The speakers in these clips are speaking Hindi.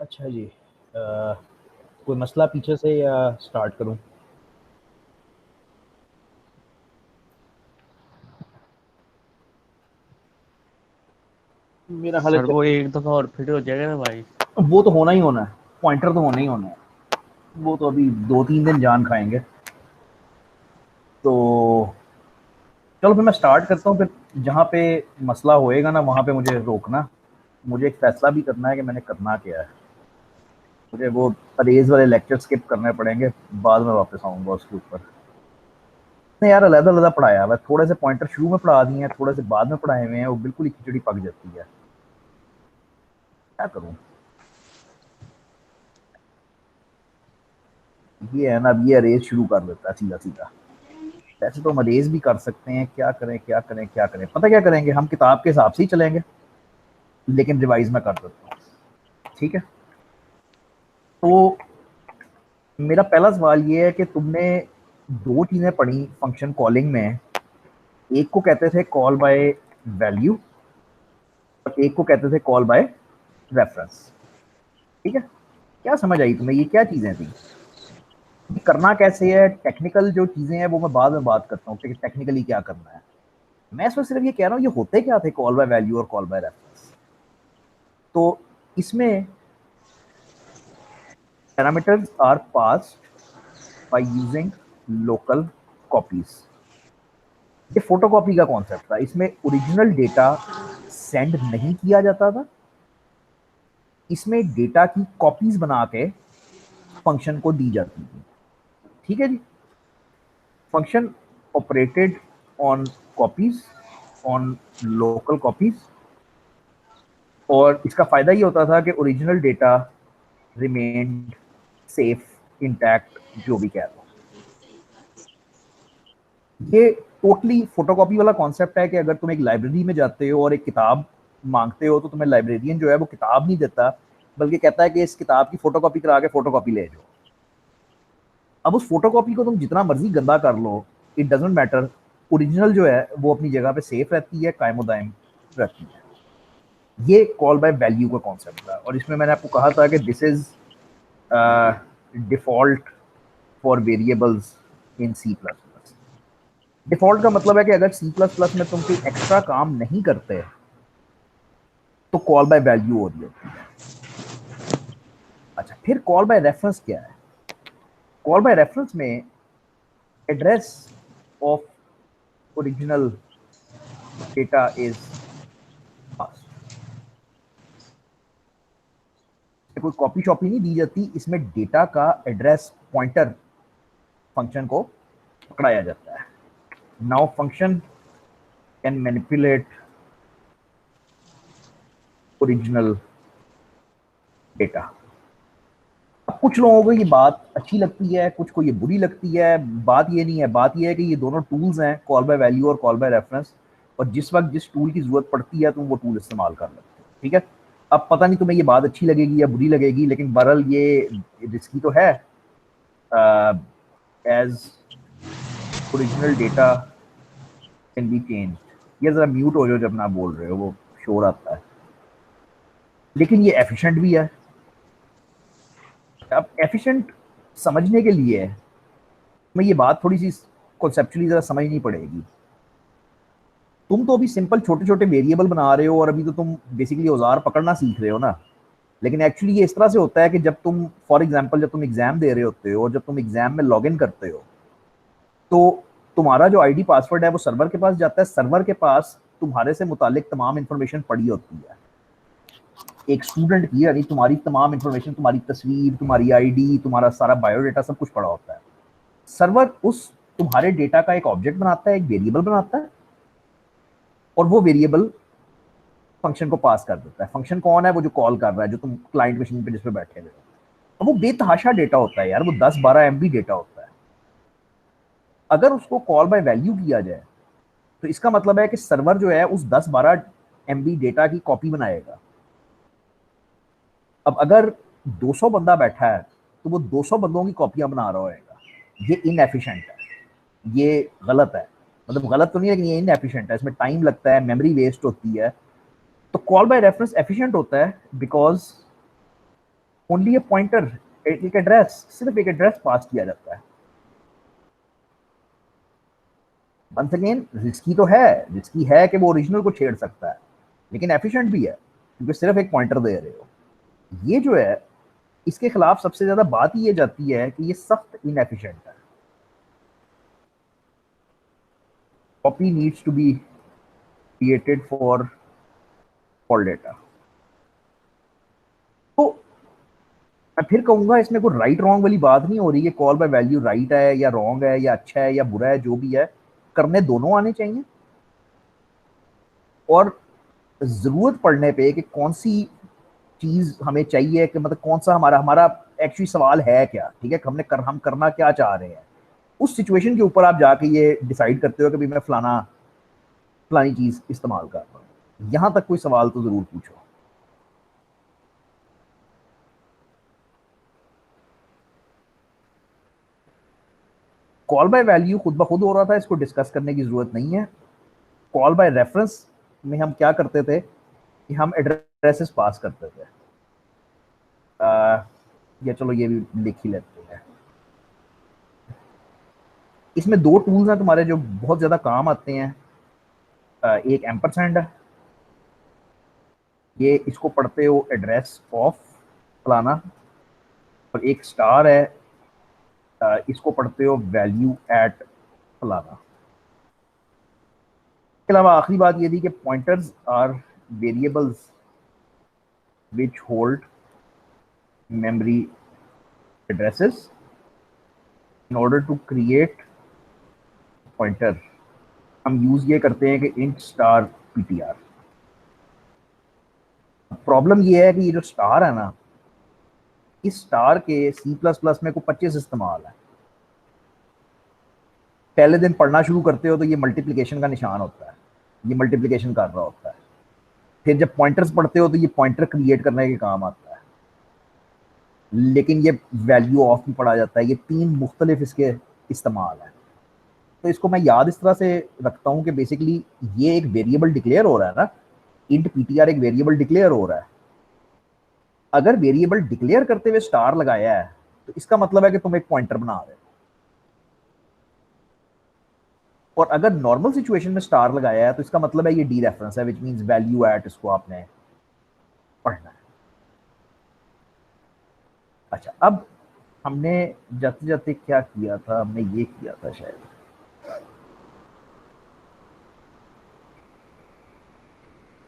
अच्छा जी। कोई मसला पीछे से या स्टार्ट करूं? मेरा हाल सर वो एक दफा और फिट हो जाएगा ना भाई। वो तो होना ही होना है। पॉइंटर तो होना ही होना है। वो तो अभी 2-3 दिन जान खाएंगे। तो चलो फिर मैं स्टार्ट करता हूँ। फिर जहाँ पे मसला होएगा ना वहाँ पे मुझे रोकना। मुझे एक फैसला भी करना है कि मैंने करना क्या है। मुझे वो अरेज वाले लेक्चर स्किप करने पड़ेंगे। बाद में वापस आऊँगा उसके ऊपर। नहीं यार, अलग अलग पढ़ाया हुआ है। थोड़े से पॉइंटर शुरू में पढ़ा दिए हैं, थोड़े से बाद में पढ़ाए हुए हैं। वो बिल्कुल ही खिचड़ी पक जाती है। क्या करूँ? ये है ना, अब ये अरेज शुरू कर देता है सीधा सीधा। वैसे तो हम अरेज भी कर सकते हैं। क्या करें क्या करें क्या करें, पता क्या करेंगे, हम किताब के हिसाब से ही चलेंगे। लेकिन रिवाइज में कर देता हूँ। ठीक है। तो मेरा पहला सवाल ये है कि तुमने दो चीजें पढ़ी फंक्शन कॉलिंग में। एक को कहते थे कॉल बाय वैल्यू और एक को कहते थे कॉल बाय रेफरेंस। ठीक है। क्या समझ आई तुम्हें? ये क्या चीजें थी? ये करना कैसे है, टेक्निकल जो चीजें हैं वो मैं बाद में बात करता हूँ कि टेक्निकली क्या करना है। मैं इसमें सिर्फ ये कह रहा हूँ, ये होते क्या थे कॉल बाय वैल्यू और कॉल बाय रेफरेंस। तो इसमें parameters are passed by using local copies. ये फोटोकॉपी का कॉन्सेप्ट था। इसमें ओरिजिनल डेटा सेंड नहीं किया जाता था। इसमें डेटा की कॉपीज बना के फंक्शन को दी जाती थी। ठीक है जी। Function operated on copies, on local copies. और इसका फायदा ये होता था कि original data remained safe, intact, जो भी कह लो। ये टोटली फोटोकॉपी वाला कॉन्सेप्ट है कि अगर तुम एक लाइब्रेरी में जाते हो और एक किताब मांगते हो तो तुम्हें लाइब्रेरियन जो है वो किताब नहीं देता, बल्कि कहता है कि इस किताब की फोटोकॉपी करा के फोटोकॉपी ले जाओ। अब उस फोटोकॉपी को तुम जितना मर्जी गंदा कर लो, इट डजेंट मैटर। ओरिजिनल जो है वो अपनी जगह पे सेफ रहती है, कायम दायम रहती है। ये कॉल बाय वैल्यू का कॉन्सेप्ट था। और इसमें मैंने आपको कहा था कि this is default for variables in C plus plus. Default का मतलब है कि अगर सी प्लस प्लस में तुम कोई एक्स्ट्रा काम नहीं करते तो कॉल बाय वैल्यू हो रही होती है। अच्छा, फिर कॉल बाय रेफरेंस क्या है? कॉल बाय रेफरेंस में address of original data is passed. कोई कॉपी शॉपी नहीं दी जाती। इसमें डेटा का एड्रेस पॉइंटर फंक्शन को पकड़ाया जाता है। Now function can manipulate original data. अब कुछ लोगों को ये बात अच्छी लगती है, कुछ को ये बुरी लगती है। बात ये नहीं है, बात ये है कि ये दोनों टूल्स हैं, कॉल बाय वैल्यू और कॉल बाय रेफरेंस। और जिस वक्त जिस टूल की जरूरत पड़ती है तुम वो टूल इस्तेमाल कर लेते हो। ठीक है। अब पता नहीं तुम्हें ये बात अच्छी लगेगी या बुरी लगेगी, लेकिन बहरहाल ये रिस्की तो है। As original data can be change. ये जरा म्यूट हो जाओ जब ना बोल रहे हो, वो शोर आता है। लेकिन ये एफिशिएंट भी है। अब एफिशिएंट समझने के लिए मैं ये बात थोड़ी सी कॉन्सेप्चुअली जरा समझनी पड़ेगी। तुम तो अभी सिंपल छोटे छोटे वेरिएबल बना रहे हो और अभी तो तुम बेसिकली औजार पकड़ना सीख रहे हो ना। लेकिन एक्चुअली ये इस तरह से होता है कि जब तुम फॉर एग्जांपल जब तुम एग्जाम दे रहे होते हो और जब तुम एग्जाम में लॉग इन करते हो तो तुम्हारा जो आईडी पासवर्ड है वो सर्वर के पास जाता है। सर्वर के पास तुम्हारे से मुतालिक तमाम इंफॉर्मेशन पड़ी होती है। एक स्टूडेंट की यानी तुम्हारी तमाम इंफॉर्मेशन, तुम्हारी तस्वीर, तुम्हारी आईडी, तुम्हारा सारा बायोडाटा सब कुछ पड़ा होता है। सर्वर उस तुम्हारे डेटा का एक ऑब्जेक्ट बनाता है, एक वेरिएबल बनाता है। और वो वेरिएबल फंक्शन को पास कर देता है। फंक्शन कौन है? वो जो कॉल कर रहा है, जो तुम क्लाइंट मशीन पे जिस पे बैठे हुए हो। अब वो बेतहाशा डेटा होता है यार, वो 10-12 MB डेटा होता है। अगर उसको कॉल बाय वैल्यू किया जाए तो इसका मतलब है कि सर्वर जो है उस 10-12 MB डेटा की कॉपी बनाएगा। अब अगर 200 बंदा बैठा है तो वो 200 बंदों की कॉपियां बना रहा होगा। ये इनएफिशिएंट है, ये गलत है। मतलब गलत तो नहीं है, लेकिन ये इनएफिशिएंट है। इसमें टाइम लगता है, मेमोरी वेस्ट होती है। तो कॉल बाय रेफरेंस एफिशिएंट होता है बिकॉज ओनली ए पॉइंटर, एक एड्रेस, सिर्फ एक एड्रेस पास किया जाता है। वंस अगेन रिस्की है कि वो ओरिजिनल को छेड़ सकता है, लेकिन एफिशिएंट भी है क्योंकि सिर्फ एक पॉइंटर दे रहे हो। ये जो है इसके खिलाफ सबसे ज्यादा बात ये जाती है कि ये सख्त इनएफिशिएंट है। Copy needs to be created for data. तो मैं फिर कहूंगा इसमें कोई राइट रॉन्ग वाली बात नहीं हो रही है। कॉल बाय वैल्यू राइट है या रॉन्ग है या अच्छा है या बुरा है, जो भी है करने दोनों आने चाहिए। और जरूरत पड़ने पे कि कौन सी चीज हमें चाहिए, कि मतलब कौन सा हमारा हमारा एक्चुअली सवाल है क्या, ठीक है, हम करना क्या चाह रहे हैं, उस सिचुएशन के ऊपर आप जाके ये डिसाइड करते हो कि भाई मैं फलानी चीज इस्तेमाल कर रहा हूँ। यहां तक कोई सवाल तो जरूर पूछो। कॉल बाय वैल्यू खुद ब खुद हो रहा था, इसको डिस्कस करने की जरूरत नहीं है। कॉल बाय रेफरेंस में हम क्या करते थे कि हम एड्रेसेस पास करते थे। या चलो ये भी लिख ही लेते हैं। इसमें दो टूल्स हैं तुम्हारे जो बहुत ज्यादा काम आते हैं। एक एम्परसैंड है, ये इसको पढ़ते हो एड्रेस ऑफ फलाना, और एक स्टार है, इसको पढ़ते हो वैल्यू एट फलाना। इसके अलावा आखिरी बात ये थी कि pointers are variables which hold memory addresses. In order to create pointer हम यूज ये करते हैं कि इंट स्टार पीटीआर। प्रॉब्लम ये है कि ये जो स्टार है ना, इस स्टार के सी प्लस प्लस में को 25 इस्तेमाल है। पहले दिन पढ़ना शुरू करते हो तो ये मल्टीप्लिकेशन का निशान होता है, ये मल्टीप्लिकेशन कर रहा होता है। फिर जब पॉइंटर्स पढ़ते हो तो ये पॉइंटर क्रिएट करने के काम आता है, लेकिन ये वैल्यू ऑफ भी पढ़ा जाता है। ये 3 मुख्तलिफ इसके इस्तेमाल है। तो इसको मैं याद इस तरह से रखता हूँ कि बेसिकली ये एक वेरिएबल डिक्लेयर हो रहा है ना, इंट पीटीआर एक वेरिएबल डिक्लेयर हो रहा है। अगर वेरिएबल डिक्लेयर करते हुए स्टार लगाया है तो इसका मतलब है कि तुम एक पॉइंटर बना रहे हो। और अगर नॉर्मल सिचुएशन में स्टार लगाया है तो इसका मतलब है ये डी रेफरेंस है, विच मींस वैल्यू एट, इसको आपने पढ़ना है। अच्छा, अब हमने जाते जाते क्या किया था, हमने ये किया था शायद,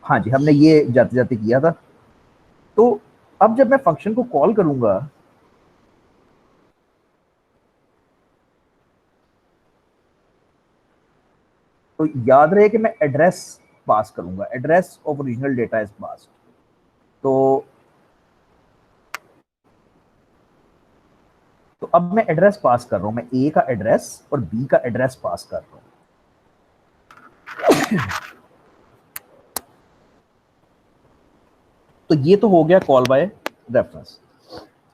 हाँ जी, हमने ये जाते जाते किया था। तो अब जब मैं फंक्शन को कॉल करूंगा तो याद रहे कि मैं एड्रेस पास करूंगा, address of original data is pass. तो अब मैं एड्रेस पास कर रहा हूं, मैं ए का एड्रेस और बी का एड्रेस पास कर रहा हूं। तो ये तो हो गया कॉल बाय रेफरेंस।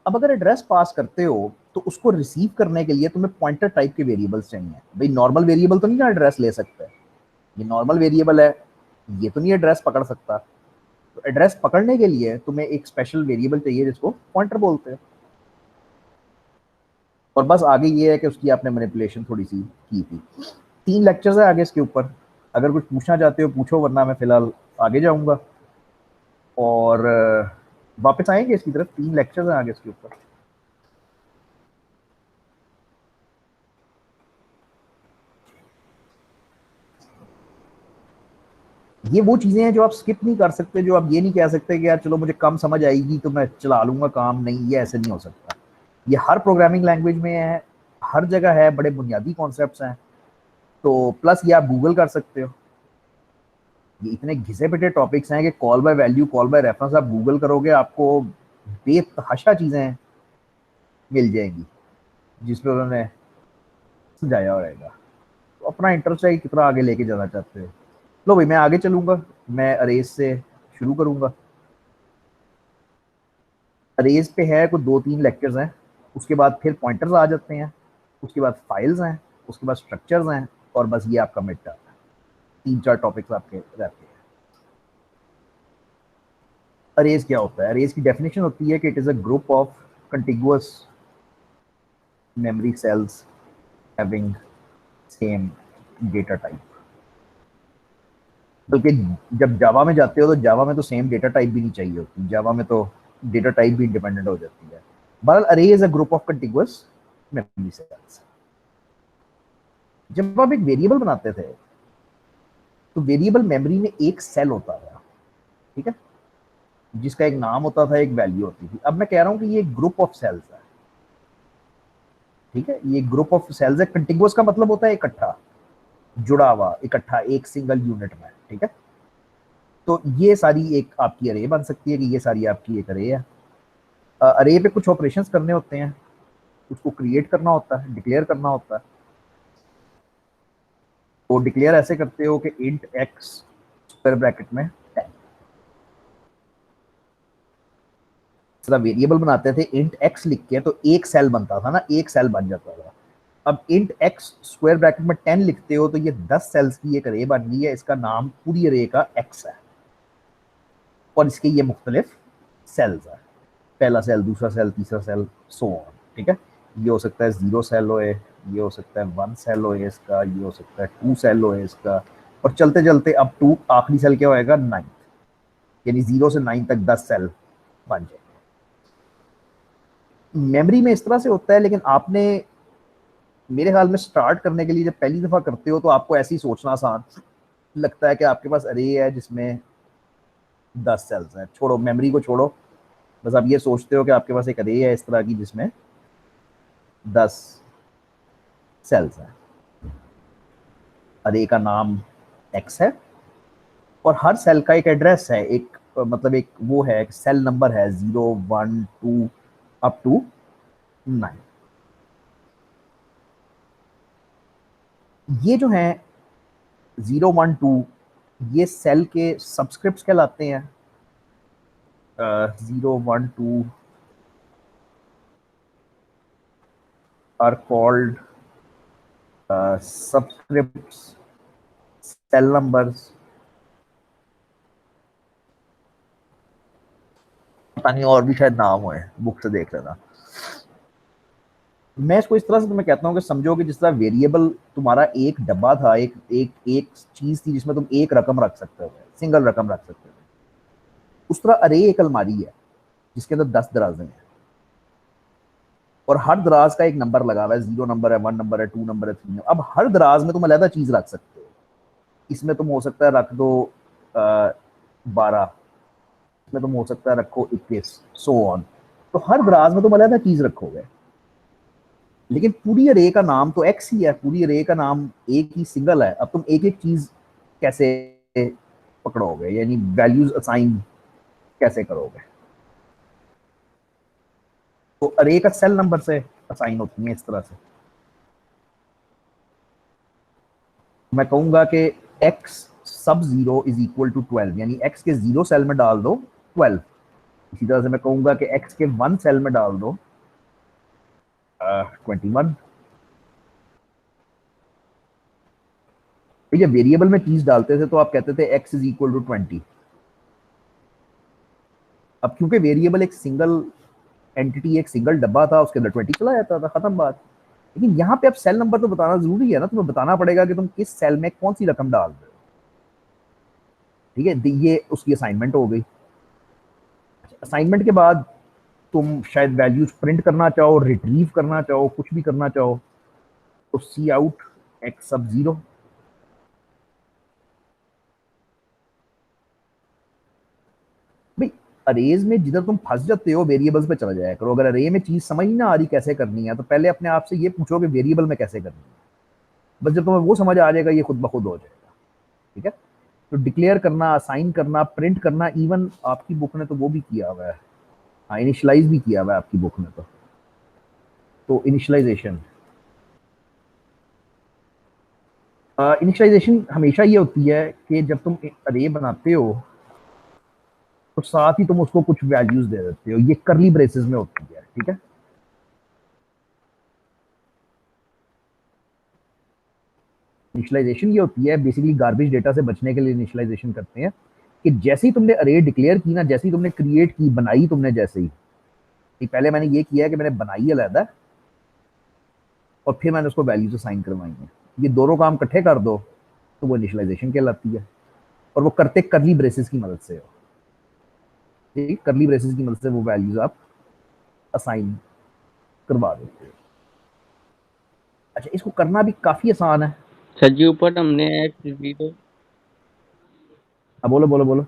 अब अगर एड्रेस पास करते हो तो उसको रिसीव करने के लिए तुम्हें पॉइंटर टाइप के वेरिएबल्स चाहिए। भाई नॉर्मल वेरिएबल तो नहीं ना एड्रेस ले सकते, ये नॉर्मल वेरिएबल है, ये तो नहीं एड्रेस पकड़ सकता। तो एड्रेस पकड़ने के लिए तुम्हें एक स्पेशल वेरिएबल चाहिए जिसको पॉइंटर बोलते हैं। और बस आगे ये है कि उसकी आपने मैनिपुलेशन थोड़ी सी की थी। 3 लेक्चर्स है आगे इसके ऊपर, अगर कुछ पूछना चाहते हो पूछो, वरना मैं फिलहाल आगे जाऊंगा और वापस आएंगे इसकी तरफ। 3 लेक्चर्स हैं आगे इसके ऊपर। ये वो चीजें हैं जो आप स्किप नहीं कर सकते, जो आप ये नहीं कह सकते कि यार चलो मुझे कम समझ आएगी तो मैं चला लूंगा काम, नहीं, ये ऐसे नहीं हो सकता। ये हर प्रोग्रामिंग लैंग्वेज में है, हर जगह है, बड़े बुनियादी कॉन्सेप्ट्स हैं। तो प्लस ये आप गूगल कर सकते हो। ये इतने घिसे पिटे टॉपिक्स हैं कि call by value, call by reference आप गूगल करोगे आपको बेतहाशा चीजें मिल जाएंगी जिसमें उन्होंने समझाया रहेगा। तो अपना इंटरेस्ट है कि कितना आगे लेके जाना चाहते हो। लो भाई मैं आगे चलूंगा, मैं अरेज से शुरू करूंगा। अरेज पे है कुछ 2-3 लेक्चर्स हैं, उसके बाद फिर पॉइंटर्स आ जाते हैं, उसके बाद फाइल्स हैं, उसके बाद स्ट्रक्चर्स हैं, और बस ये आपका मिड टर्म है। 3-4 टॉपिक्स आपके रहते हैं। अरेज क्या होता है? अरेज की डेफिनेशन होती है कि it is a group of contiguous memory cells having same data type. बल्कि जब जावा में जाते हो तो जावा में तो सेम डेटा टाइप भी नहीं चाहिए होती, जावा में तो डेटा टाइप भी इंडिपेंडेंट हो जाती है। बहरहाल अरे is a group of contiguous memory cells. जब आप एक वेरिएबल बनाते थे तो वेरिएबल मेमोरी में एक सेल होता था, ठीक है, जिसका एक नाम होता था, एक वैल्यू होती थी। अब मैं कह रहा हूं कि ये ग्रुप ऑफ सेल्स है, ठीक है, ये ग्रुप ऑफ सेल्स है। कंटिगुअस का मतलब होता है इकट्ठा, जुड़ा हुआ, इकट्ठा, एक सिंगल यूनिट में, ठीक है। तो ये सारी एक आपकी अरे बन सकती है कि ये सारी आपकी एक अरे है। अरे पे कुछ ऑपरेशंस करने होते हैं, उसको क्रिएट करना होता है, डिक्लेयर करना होता है। तो डिक्लेयर ऐसे करते हो कि इंट एक्स स्क्वायर ब्रैकेट में 10। वेरिएबल बनाते थे इंट एक्स लिख के, तो एक सेल बनता था ना, एक सेल बन जाता था। अब इंट एक्स स्क्वायर ब्रैकेट में 10 लिखते हो तो ये 10 सेल्स की एक अरे बन गई है, इसका नाम पूरी अरे का एक्स है, और इसके ये मुख्तलिफ सेल्स है, पहला सेल, दूसरा सेल, तीसरा सेल, सो ऑन, ठीक है। ये हो सकता है 0 सेल होए, ये हो सकता है 1 सेल होए इसका, ये हो सकता है 2 सेल होए इसका, और चलते चलते अब 2 आखिरी सेल क्या होएगा, 9, यानी 0 से 9 तक 10 सेल बन जाए। मेमोरी में इस तरह से होता है, लेकिन आपने, मेरे ख्याल में स्टार्ट करने के लिए जब पहली दफा करते हो तो आपको ऐसे ही सोचना आसान लगता है कि आपके पास अरे है जिसमें 10 सेल्स हैं। छोड़ो, मेमोरी को छोड़ो, बस आप ये सोचते हो कि आपके पास एक अरे है इस तरह की जिसमें 10 सेल्स हैं। अरे का नाम एक्स है, और हर सेल का एक एड्रेस है, एक मतलब एक वो है, एक सेल नंबर है, 0 1 2 अप टू 9। ये जो है 0 1 2, ये सेल के सबस्क्रिप्ट कहलाते हैं। 0 1 2 are called subscript cell numbers. पता नहीं और भी शायद नाम हुए, बुक से देख लेना। मैं इसको इस तरह से तुम्हें कहता हूँ कि समझो कि जिस तरह वेरिएबल तुम्हारा एक डब्बा था, एक एक एक चीज थी जिसमें तुम एक रकम रख सकते हो, सिंगल रकम रख सकते हो, उस तरह अरे एक अलमारी है जिसके अंदर 10 दराजें हैं, और हर दराज का एक नंबर लगा हुआ है, 0 नंबर है, 1 नंबर है, 2 नंबर है, 3 नंबर। अब हर दराज में तुम अलहदा चीज रख सकते हो। इसमें तुम हो सकता है रख दो 12, इसमें तुम हो सकता है रखो 21, सो ऑन। तो हर दराज में तुम अलहदा चीज रखोगे, लेकिन पूरी अरे का नाम तो एक्स ही है, पूरी अरे का नाम एक ही सिंगल है। अब तुम एक एक चीज कैसे पकड़ोगे, यानी वैल्यूज असाइन कैसे करोगे? तो अरे का सेल नंबर से असाइन होती है इस तरह से। मैं कहूंगा कि x sub 0 is equal to 12, यानी एक्स के 0 सेल में डाल दो 12। इसी तरह से मैं कहूंगा कि एक्स के 1 सेल में डाल दो 21। तो ये वेरिएबल में चीज डालते थे तो आप कहते थे एक्स इज इक्वल टू 20। अब क्योंकि वेरिएबल एक सिंगल एंटिटी, एक सिंगल डब्बा था, उसके अंदर 20 चला जाता था, खत्म बात। लेकिन यहाँ पे अब सेल नंबर तो बताना जरूरी है ना, तुम्हें बताना पड़ेगा कि तुम किस सेल में कौन सी रकम डाल रहे हो, ठीक है। ये उसकी असाइनमेंट हो गई। असाइनमेंट के बाद तुम शायद वैल्यूज प्रिंट करना चाहो, रिट्रीव करना चाहो, कुछ भी करना चाहो, तो सी आउट एक्स सब 0। भाई अरेज में जिधर तुम फंस जाते हो, वेरिएबल्स पे चला जाया करो। अगर अरे में चीज समझ ना आ रही कैसे करनी है, तो पहले अपने आप से ये पूछो कि वेरिएबल में कैसे करनी है। बस जब तुम्हें वो समझ आ जाएगा, ये खुद ब खुद हो जाएगा, ठीक है। तो डिक्लेयर करना, असाइन करना, प्रिंट करना, इवन आपकी बुक ने तो वो भी किया हुआ है, हाँ, इनिशलाइज भी किया हुआ है आपकी बुक ने तो इनिशलाइजेशन, इनिशियलाइजेशन हमेशा ये होती है कि जब तुम अरे बनाते हो तो साथ ही तुम उसको कुछ वैल्यूज दे देते हो, ये करली ब्रेसेस में होती है, ठीक है। इनिशियलाइजेशन ये होती है बेसिकली गार्बेज डेटा से बचने के लिए इनिशियलाइजेशन करते हैं कि जैसे ही तुमने अरे डिक्लेयर की ना, जैसे ही तुमने क्रिएट की, बनाई तुमने, जैसे ही कि पहले मैंने ये किया है कि मैंने बनाई अलग और फिर मैंने उसको वैल्यूज असाइन करवाई है, ये दोनों काम इकट्ठे कर दो तो वो इनिशियलाइजेशन कहलाती है। और वो करते करली ब्रेसेस की मदद से हो, ठीक, करली ब्रेसेस की मदद से वो वैल्यूज आप असाइन करवा देते हो। अच्छा, इसको करना भी काफी आसान है। सर जी ऊपर हमने एक्स जीरो अब बोलो बोलो बोलो,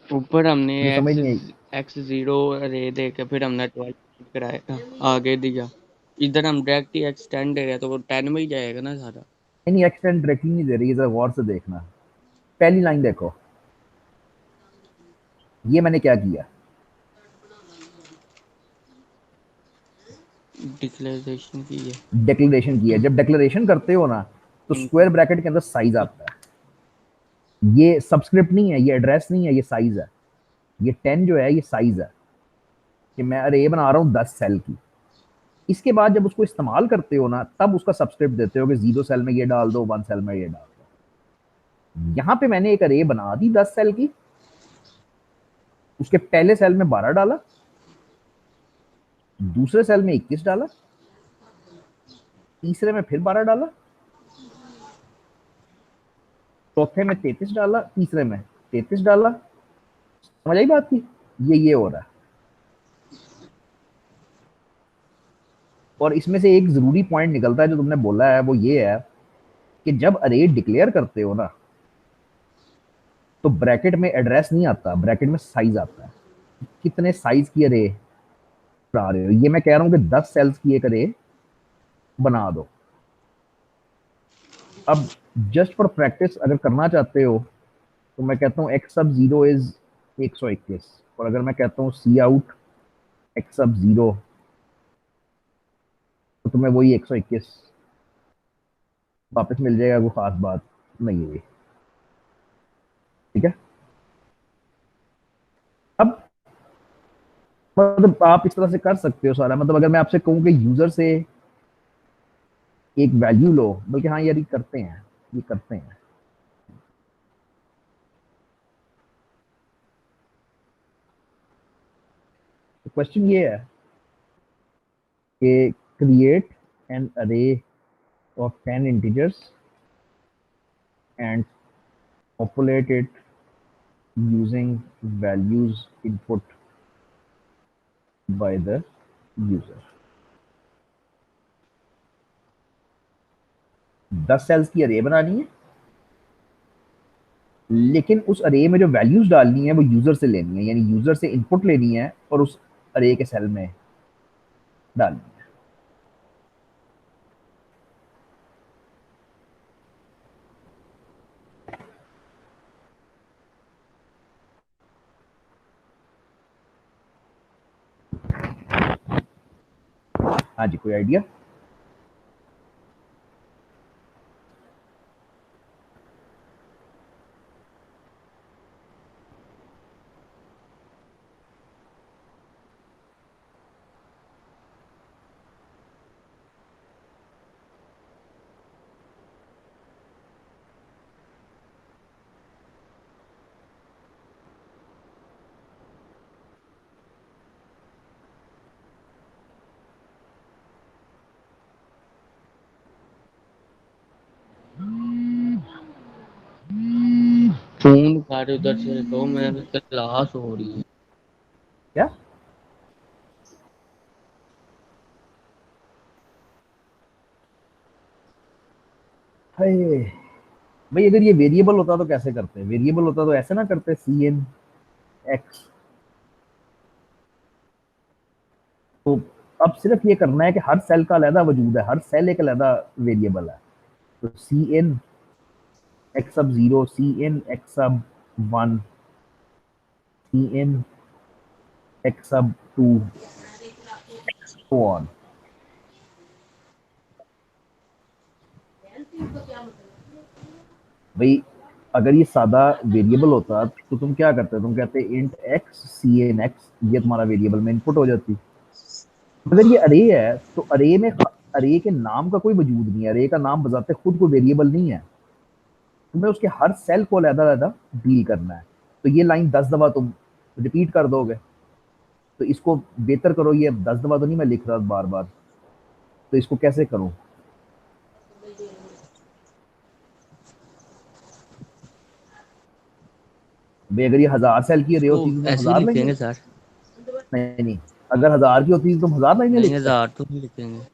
ऊपर हमने मुझे समझ एक्स नहीं आई। एक्स जीरो अरे दे के फिर हमने 12 कराया आगे दिया। इधर हम डायरेक्ट ही एक्सटेंड दे रहे हैं तो वो 10 में ही जाएगा ना सारा। नहीं, एक्सटेंड डायरेक्टली नहीं दे रही है, जरा गौर से देखना। पहली लाइन देखो, ये मैंने क्या किया, डिक्लेरेशन की है। डिक्लेरेशन किया। जब डिक्लेरेशन करते हो ना तो स्क्वायर ब्रैकेट के अंदर साइज आता है। ये सबस्क्रिप्ट नहीं है, ये एड्रेस नहीं है, ये साइज है। ये 10 जो है ये साइज है कि मैं अरे बना रहा हूँ 10 सेल की। इसके बाद जब उसको इस्तेमाल करते हो ना, तब उसका सबस्क्रिप्ट देते हो कि 0 सेल में ये डाल दो, 1 सेल में ये डाल दो। यहां पे मैंने एक अरे बना दी 10 सेल की, उसके पहले सेल में 12 डाला, दूसरे सेल में 21 डाला, तीसरे में फिर 12 डाला, चौथे में 33 डाला, तीसरे में 33 डाला। समझ आई बात की? ये हो रहा है। और इसमें से एक जरूरी पॉइंट निकलता है जो तुमने बोला है, वो ये है कि जब अरे डिक्लेयर करते हो ना तो ब्रैकेट में एड्रेस नहीं आता, ब्रैकेट में साइज आता है। कितने साइज की अरे बना रहे हो, ये मैं कह रहा हूं कि 10 सेल्स की एक अरे बना दो। अब जस्ट फॉर प्रैक्टिस अगर करना चाहते हो तो मैं कहता हूँ एक्स सब जीरो इज 121, और अगर मैं कहता हूँ सी आउट एक्स सब जीरो तो तुम्हें वही 121 वापस मिल जाएगा, कोई खास बात नहीं है ये। ठीक है। अब मतलब आप इस तरह से कर सकते हो सारा। मतलब अगर मैं आपसे कहूँ कि यूजर से एक वैल्यू लो, बल्कि हाँ यार ये करते हैं, ये करते हैं। तो क्वेश्चन ये है कि क्रिएट एन अरे of 10 integers and populate it using values input by the user। 10 sales की अरे बनानी है, लेकिन उस अरे में जो वैल्यूज डालनी है वो यूजर से लेनी है, यानी यूजर से इनपुट लेनी है और उस अरे के सेल में डालनी है। हाँ जी, कोई आइडिया? फोन उठा रहे उधर से तो मेरे क्लास हो रही है। क्या? हाय भाई, अगर ये वेरिएबल होता तो कैसे करते? वेरिएबल होता तो ऐसे ना करते, सी एन एक्स। तो अब सिर्फ ये करना है कि हर सेल का अलग वजूद है, हर सेल एक अलग वेरिएबल है। तो सी एन एक्स सब जीरो, सी एन एक्स सब वन, सी एन एक्स सब टू, सो ऑन। भाई अगर ये सादा वेरिएबल होता तो तुम क्या करते? तुम कहते int x cin x, ये तुम्हारा वेरिएबल में इनपुट हो जाती। अगर ये अरे है तो अरे में अरे के नाम का कोई वजूद नहीं है, अरे का नाम बजाते खुद कोई वेरिएबल नहीं है। तुम्हें उसके हर सेल को अलग-अलग डील करना है। तो ये लाइन 10 दफा तुम रिपीट कर दोगे, तो इसको बेहतर करो, ये 10 दफा तो नहीं मैं लिख रहा बार बार, तो इसको कैसे करूं? भाई अगर ये 1000 सेल की रे इसको होती तो तुम ऐसे ही 1000 लाइनें लिखेंगे लिखते? सर। नहीं नहीं, अगर 1000 की होती तो तुम 1000 लाइनें नहीं, लिखते? 1000 तो नहीं लिखेंगे।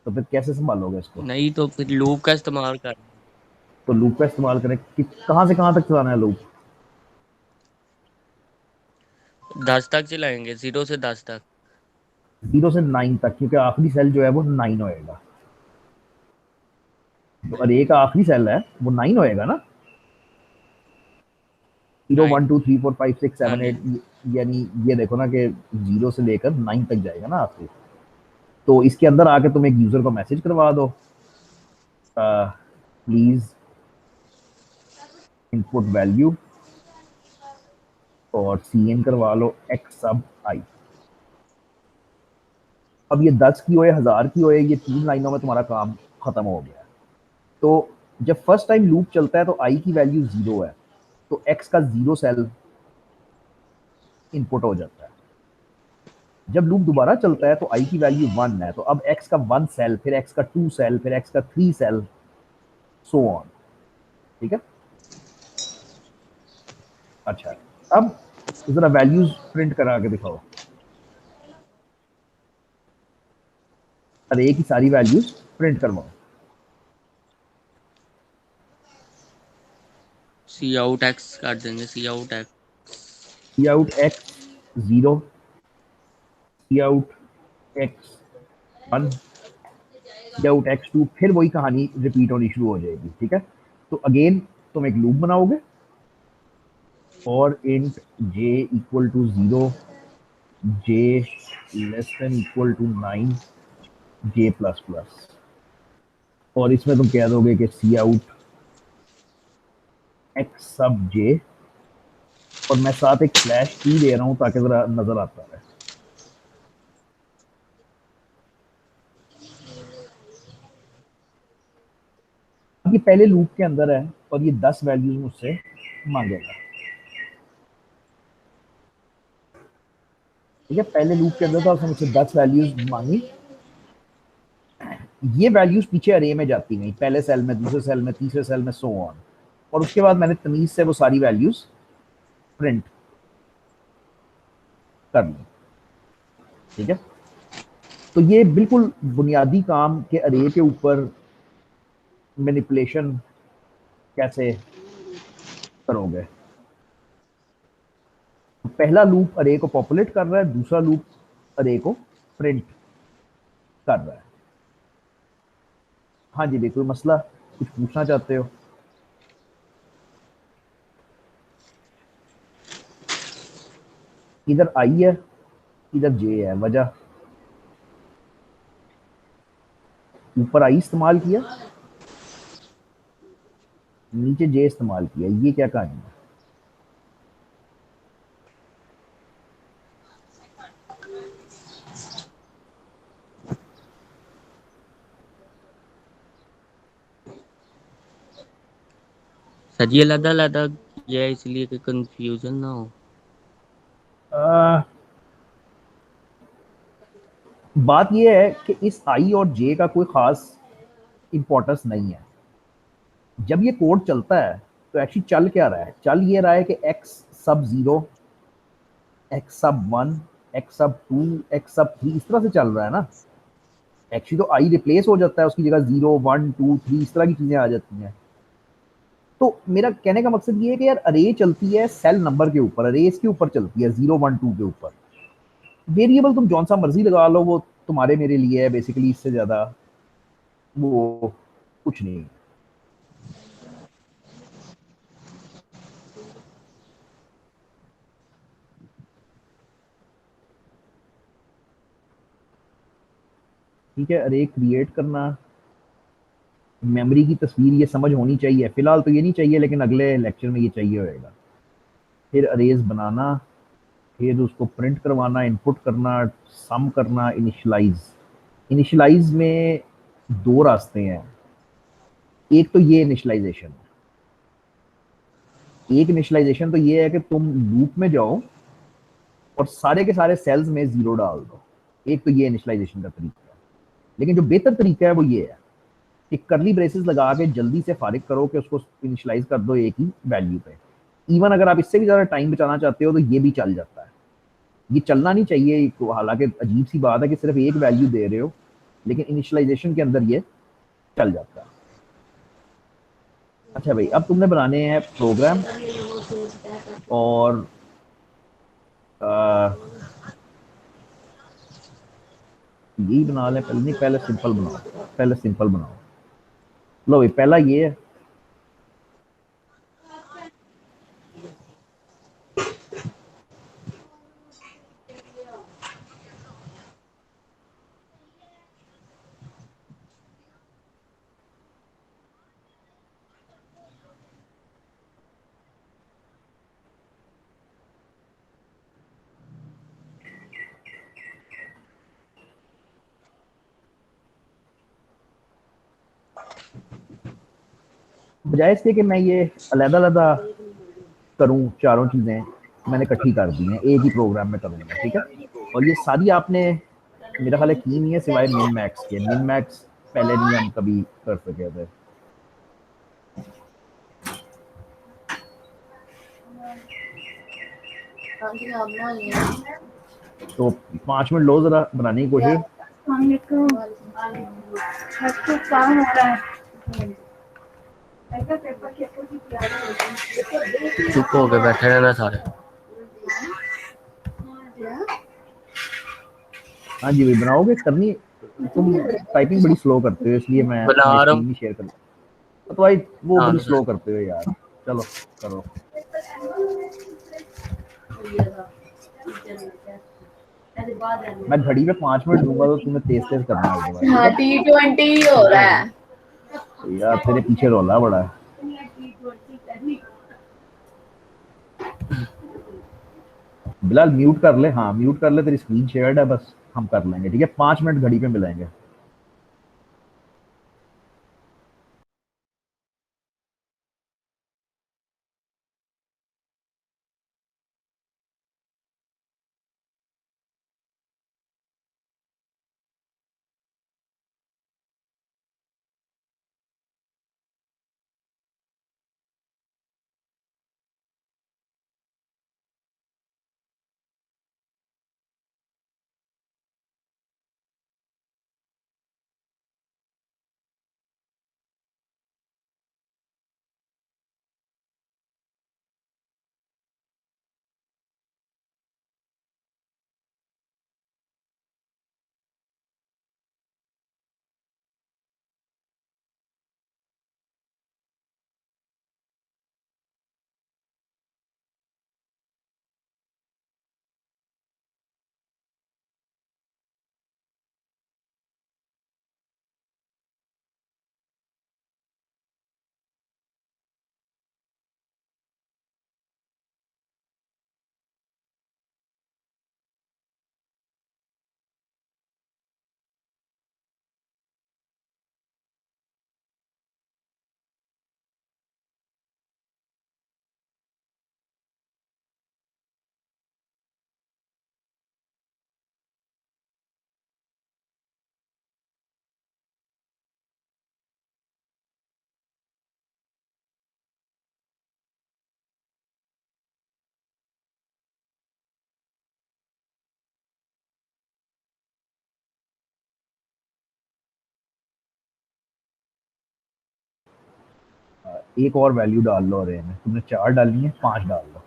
तो फिर कैसे संभालोगे इसको? नहीं तो फिर लूप का इस्तेमाल कर। तो लूप का इस्तेमाल करें कि कहां से कहां तक चलाना है लूप? 10 तक चलाएंगे, 0 से 10 तक। 0 से 9 तक, क्योंकि आखिरी सेल जो है वो 9 होएगा। तो अरे का आखिरी सेल है वो 9 होएगा ना। 0 9। 1 2 3 4 5 6 हाँ 7 जी। 8, यानी ये देखो ना कि 0 से लेकर 9 तक जाएगा ना आखिरी। तो इसके अंदर आके तुम एक यूजर को मैसेज करवा दो, प्लीज इनपुट वैल्यू, और सी एन करवा लो एक्स सब आई। अब ये 10 की होए 1000 की होए, ये 3 लाइनों में तुम्हारा काम खत्म हो गया है। तो जब फर्स्ट टाइम लूप चलता है तो आई की वैल्यू 0 है, तो एक्स का 0 सेल इनपुट हो जाता है। जब लूप दोबारा चलता है तो आई की वैल्यू 1 है, तो अब एक्स का 1 सेल, फिर एक्स का 2 सेल, फिर एक्स का 3 सेल, सो ऑन। ठीक है। अच्छा, अब जरा वैल्यूज प्रिंट करा के दिखाओ। अरे की सारी वैल्यूज प्रिंट करवाओ। सी आउट एक्स कर देंगे, सी आउट एक्स। सी आउट एक्स 0, सी आउट एक्स 1, सी आउट एक्स 2, फिर वही कहानी रिपीट होनी शुरू हो जाएगी। ठीक है। तो अगेन तुम एक लूप बनाओगे, और int j equal to 0, j less than equal to 9, j plus plus, और इसमें तुम कह दोगे कि सी आउट एक्स सब जे, और मैं साथ एक स्लैश टी दे रहा हूं ताकि जरा नजर आता है। अब ये पहले लूप के अंदर है और ये 10 वैल्यूज मुझसे मांगेगा। ठीक है, पहले लूप के अंदर था, उसने मुझसे 10 वैल्यूज मांगी। ये वैल्यूज पीछे अरे में जाती गई, पहले सेल में, दूसरे सेल में, तीसरे सेल में, सो ऑन। और उसके बाद मैंने तमीज से वो सारी वैल्यूज प्रिंट कर ली। ठीक है। तो ये बिल्कुल बुनियादी काम के अरे के ऊपर मैनिपुलेशन कैसे करोगे। तो पहला लूप अरे को पॉपुलेट कर रहा है, दूसरा लूप अरे को प्रिंट कर रहा है। हाँ जी, देखो मसला कुछ पूछना चाहते हो? इधर आई है, इधर जे है। वजह, ऊपर आई इस्तेमाल किया, नीचे जे इस्तेमाल किया, ये क्या कहानी है? सर ये अलग अलग किया है इसलिए कि कंफ्यूजन ना हो। आ, बात यह है कि इस आई और जे का कोई खास इंपॉर्टेंस नहीं है। जब ये कोड चलता है तो एक्चुअली चल क्या रहा है? चल ये रहा है कि एक्स सब 0, एक्स सब 1, एक्स सब 2, एक्स सब 3, इस तरह से चल रहा है ना। एक्चुअली तो आई रिप्लेस हो जाता है, उसकी जगह 0 1 2 3 इस तरह की चीजें आ जाती हैं। तो मेरा कहने का मकसद ये है कि यार अरे चलती है सेल नंबर के ऊपर, अरे इसके ऊपर चलती है 0 1 2 के ऊपर। वेरिएबल तुम जौन सा मर्जी लगा लो, वो तुम्हारे मेरे लिए है बेसिकली, इससे ज्यादा वो कुछ नहीं। ठीक है, अरे क्रिएट करना, मेमोरी की तस्वीर ये समझ होनी चाहिए। फिलहाल तो ये नहीं चाहिए, लेकिन अगले लेक्चर में ये चाहिए होएगा। फिर अरेज बनाना, फिर उसको प्रिंट करवाना, इनपुट करना, सम करना, इनिशियलाइज। इनिशियलाइज में दो रास्ते हैं। एक तो ये इनिशियलाइजेशन है, एक इनिशियलाइजेशन तो ये है कि तुम लूप में जाओ और सारे के सारे सेल्स में जीरो डाल दो। एक तो ये इनिशियलाइजेशन का तरीका है, लेकिन जो बेहतर तरीका है वो ये है कि करली ब्रेसेस लगा के जल्दी से फारिग करो कि उसको इनिशियलाइज कर दो एक ही वैल्यू पे। इवन अगर आप इससे भी ज्यादा टाइम बचाना चाहते हो तो ये भी चल जाता है। ये चलना नहीं चाहिए, हालांकि अजीब सी बात है कि सिर्फ एक वैल्यू दे रहे हो, लेकिन इनिशियलाइजेशन के अंदर ये चल जाता है। अच्छा भाई, अब तुमने बनाने हैं प्रोग्राम, और आ, यही बना लें पहले। नहीं, पहले सिंपल बनाओ, पहले सिंपल बनाओ। लो भाई, पहला ये है। बजाय इसके कि मैं ये अलग-अलग करूं, चारों चीजें मैंने इकट्ठी कर दी हैं, एक ही प्रोग्राम में करूंगा, ठीक है। और ये सारी आपने मेरा ख्याल है की नहीं है, सिवाय मिन मैक्स के। मिन मैक्स पहले नहीं हम कभी कर सके थे। तो 5 मिनट लो जरा बनाने की कोशिश। चुप हो के बैठे रहना सारे। हाँ जी भाई, बनाओगे करनी। तुम टाइपिंग बड़ी स्लो करते हो, इसलिए मैं बना तुम्हें रहा स्क्रीन हूँ। नहीं शेयर कर। तो भाई वो हाँ बड़ी तो स्लो फिर करते हो यार। चलो करो। मैं घड़ी पे 5 मिनट दूंगा तो तुम्हें तेज तेज करना होगा भाई, ठीक हाँ है। T20 ही हो रहा है। तो यार तेरे पीछे रोला बड़ा है। बिलाल म्यूट कर ले, हाँ म्यूट कर ले, तेरी स्क्रीन शेयर्ड है, बस हम कर लेंगे, ठीक है। 5 मिनट घड़ी पे मिलेंगे। एक और वैल्यू डाल लो अरे में, तुमने 4 डालनी है, 5 डाल लो।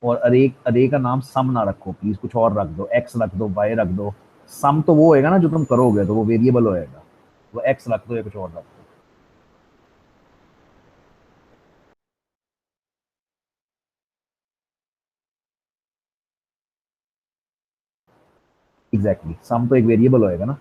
और अरे, अरे का नाम सम ना रखो प्लीज, कुछ और रख दो, एक्स रख दो, वाई रख दो। सम तो वो होएगा ना जो तुम करोगे, तो वो वेरिएबल होएगा। वो एक्स रख दो या कुछ और रख दो। एग्जैक्टली, सम तो एक वेरिएबल होएगा ना।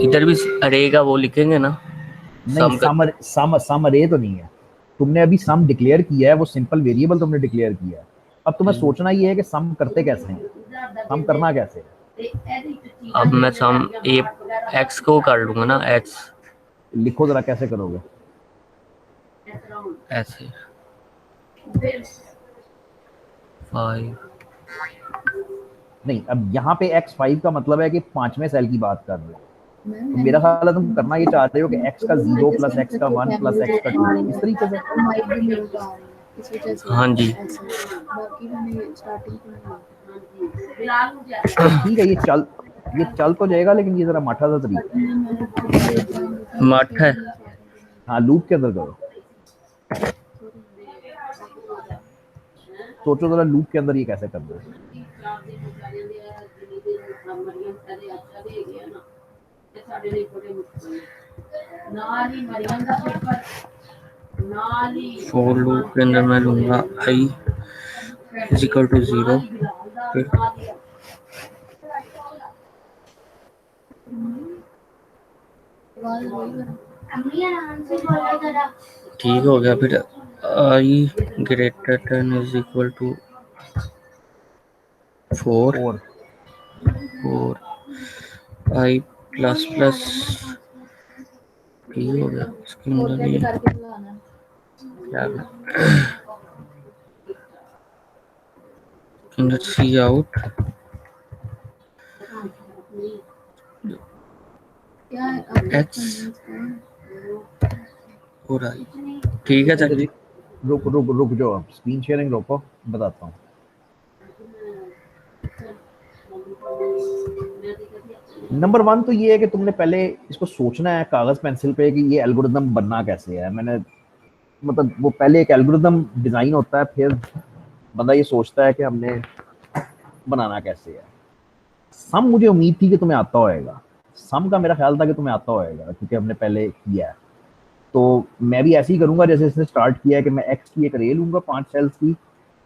इधर भी अरे का वो लिखेंगे ना, नहीं, सम अरे तो नहीं है। तुमने अभी सम डिक्लेयर किया है, वो सिंपल वेरिएबल तुमने डिक्लेयर किया है। अब तुम्हें सोचना ये है कि सम करते कैसे हैं, सम करना कैसे है। अब मैं सम ए एक्स को कर लूंगा ना, एक्स लिखो जरा कैसे करोगे। ऐसे 5 नहीं, अब यहाँ पे x5 का मतलब है कि 5वें सेल की बात कर रहे हो। तो मेरा ख्याल है तुम करना ये चाह रहे हो कि x का 0 प्लस x का 1 प्लस x का 2 इस तरीके से। हाँ जी ठीक है, ये चल तो जाएगा, लेकिन ये जरा माठा सा तरीका है। मठ है। हाँ, लूप के अंदर करो। सोचो जरा लूप के अंदर ये कैसे कर दो। फॉर लूप के अंदर मैं लूंगा i इज इक्वल टू 0। ठीक हो गया। फिर i greater than is equal to 4 और i प्लस प्लस ठीक हो गया। इसके अंदर ये क्या लेट्स सी आउट एक्स और आई। ठीक है सर। रुक जाओ, आप स्क्रीन शेयरिंग रोको, बताता हूँ। नंबर 1 तो ये है कि तुमने पहले इसको सोचना है कागज पेंसिल पे कि ये एल्गोरिदम बनना कैसे है। मैंने मतलब वो पहले एक एल्गोरिदम डिजाइन होता है, फिर बंदा ये सोचता है कि हमने बनाना कैसे है। सम मुझे उम्मीद थी कि तुम्हें आता होएगा, सम का मेरा ख्याल था कि तुम्हें आता होएगा क्योंकि हमने पहले किया है। तो मैं भी ऐसे ही करूंगा जैसे इसने स्टार्ट किया है कि मैं एक्स की एक रे लूंगा 5 सेल्स की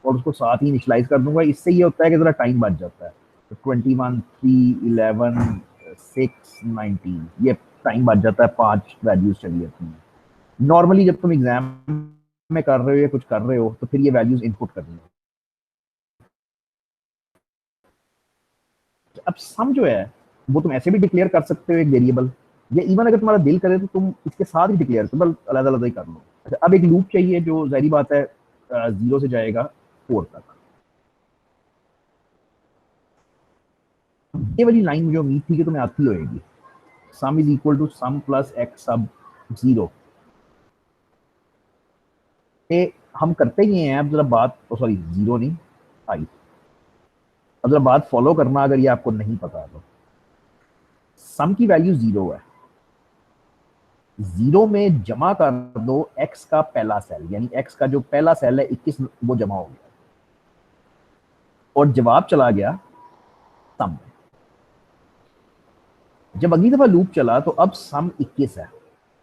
और उसको साथ ही इनिशियलाइज कर दूंगा। इससे ये होता है कि जरा टाइम बच जाता है। तो 21, 3, 11, 6, 19 ये टाइम बच जाता है, 5 वैल्यूज चली जाती हैं। नॉर्मली जब तुम एग्जाम में कर रहे हो या कुछ कर रहे हो तो फिर ये वैल्यूज इनपुट करनी है। अब सम जो है वो तुम ऐसे भी डिक्लेयर कर सकते हो एक वेरिएबल, या इवन अगर तुम्हारा दिल करे तो तुम इसके साथ ही डिक्लेयर करो, अलग अलग ही कर लो। अच्छा, अब एक लूप चाहिए जो जाहिर बात है 0 से जाएगा 4 तक। ये वाली लाइन मुझे उम्मीद थी कि तुम्हें आती होगी, sum is equal to sum plus x sub 0। ये हम करते ही हैं। अब जरा बात, सॉरी 0 नहीं, आई। अब जरा बात फॉलो करना अगर ये आपको नहीं पता तो। सम की वैल्यू 0 है, 0 में जमा कर दो x का पहला सेल, यानी x का जो पहला सेल है 21 वो जमा हो गया और जवाब चला गया सम में। जब अगली दफा लूप चला तो अब सम 21 है,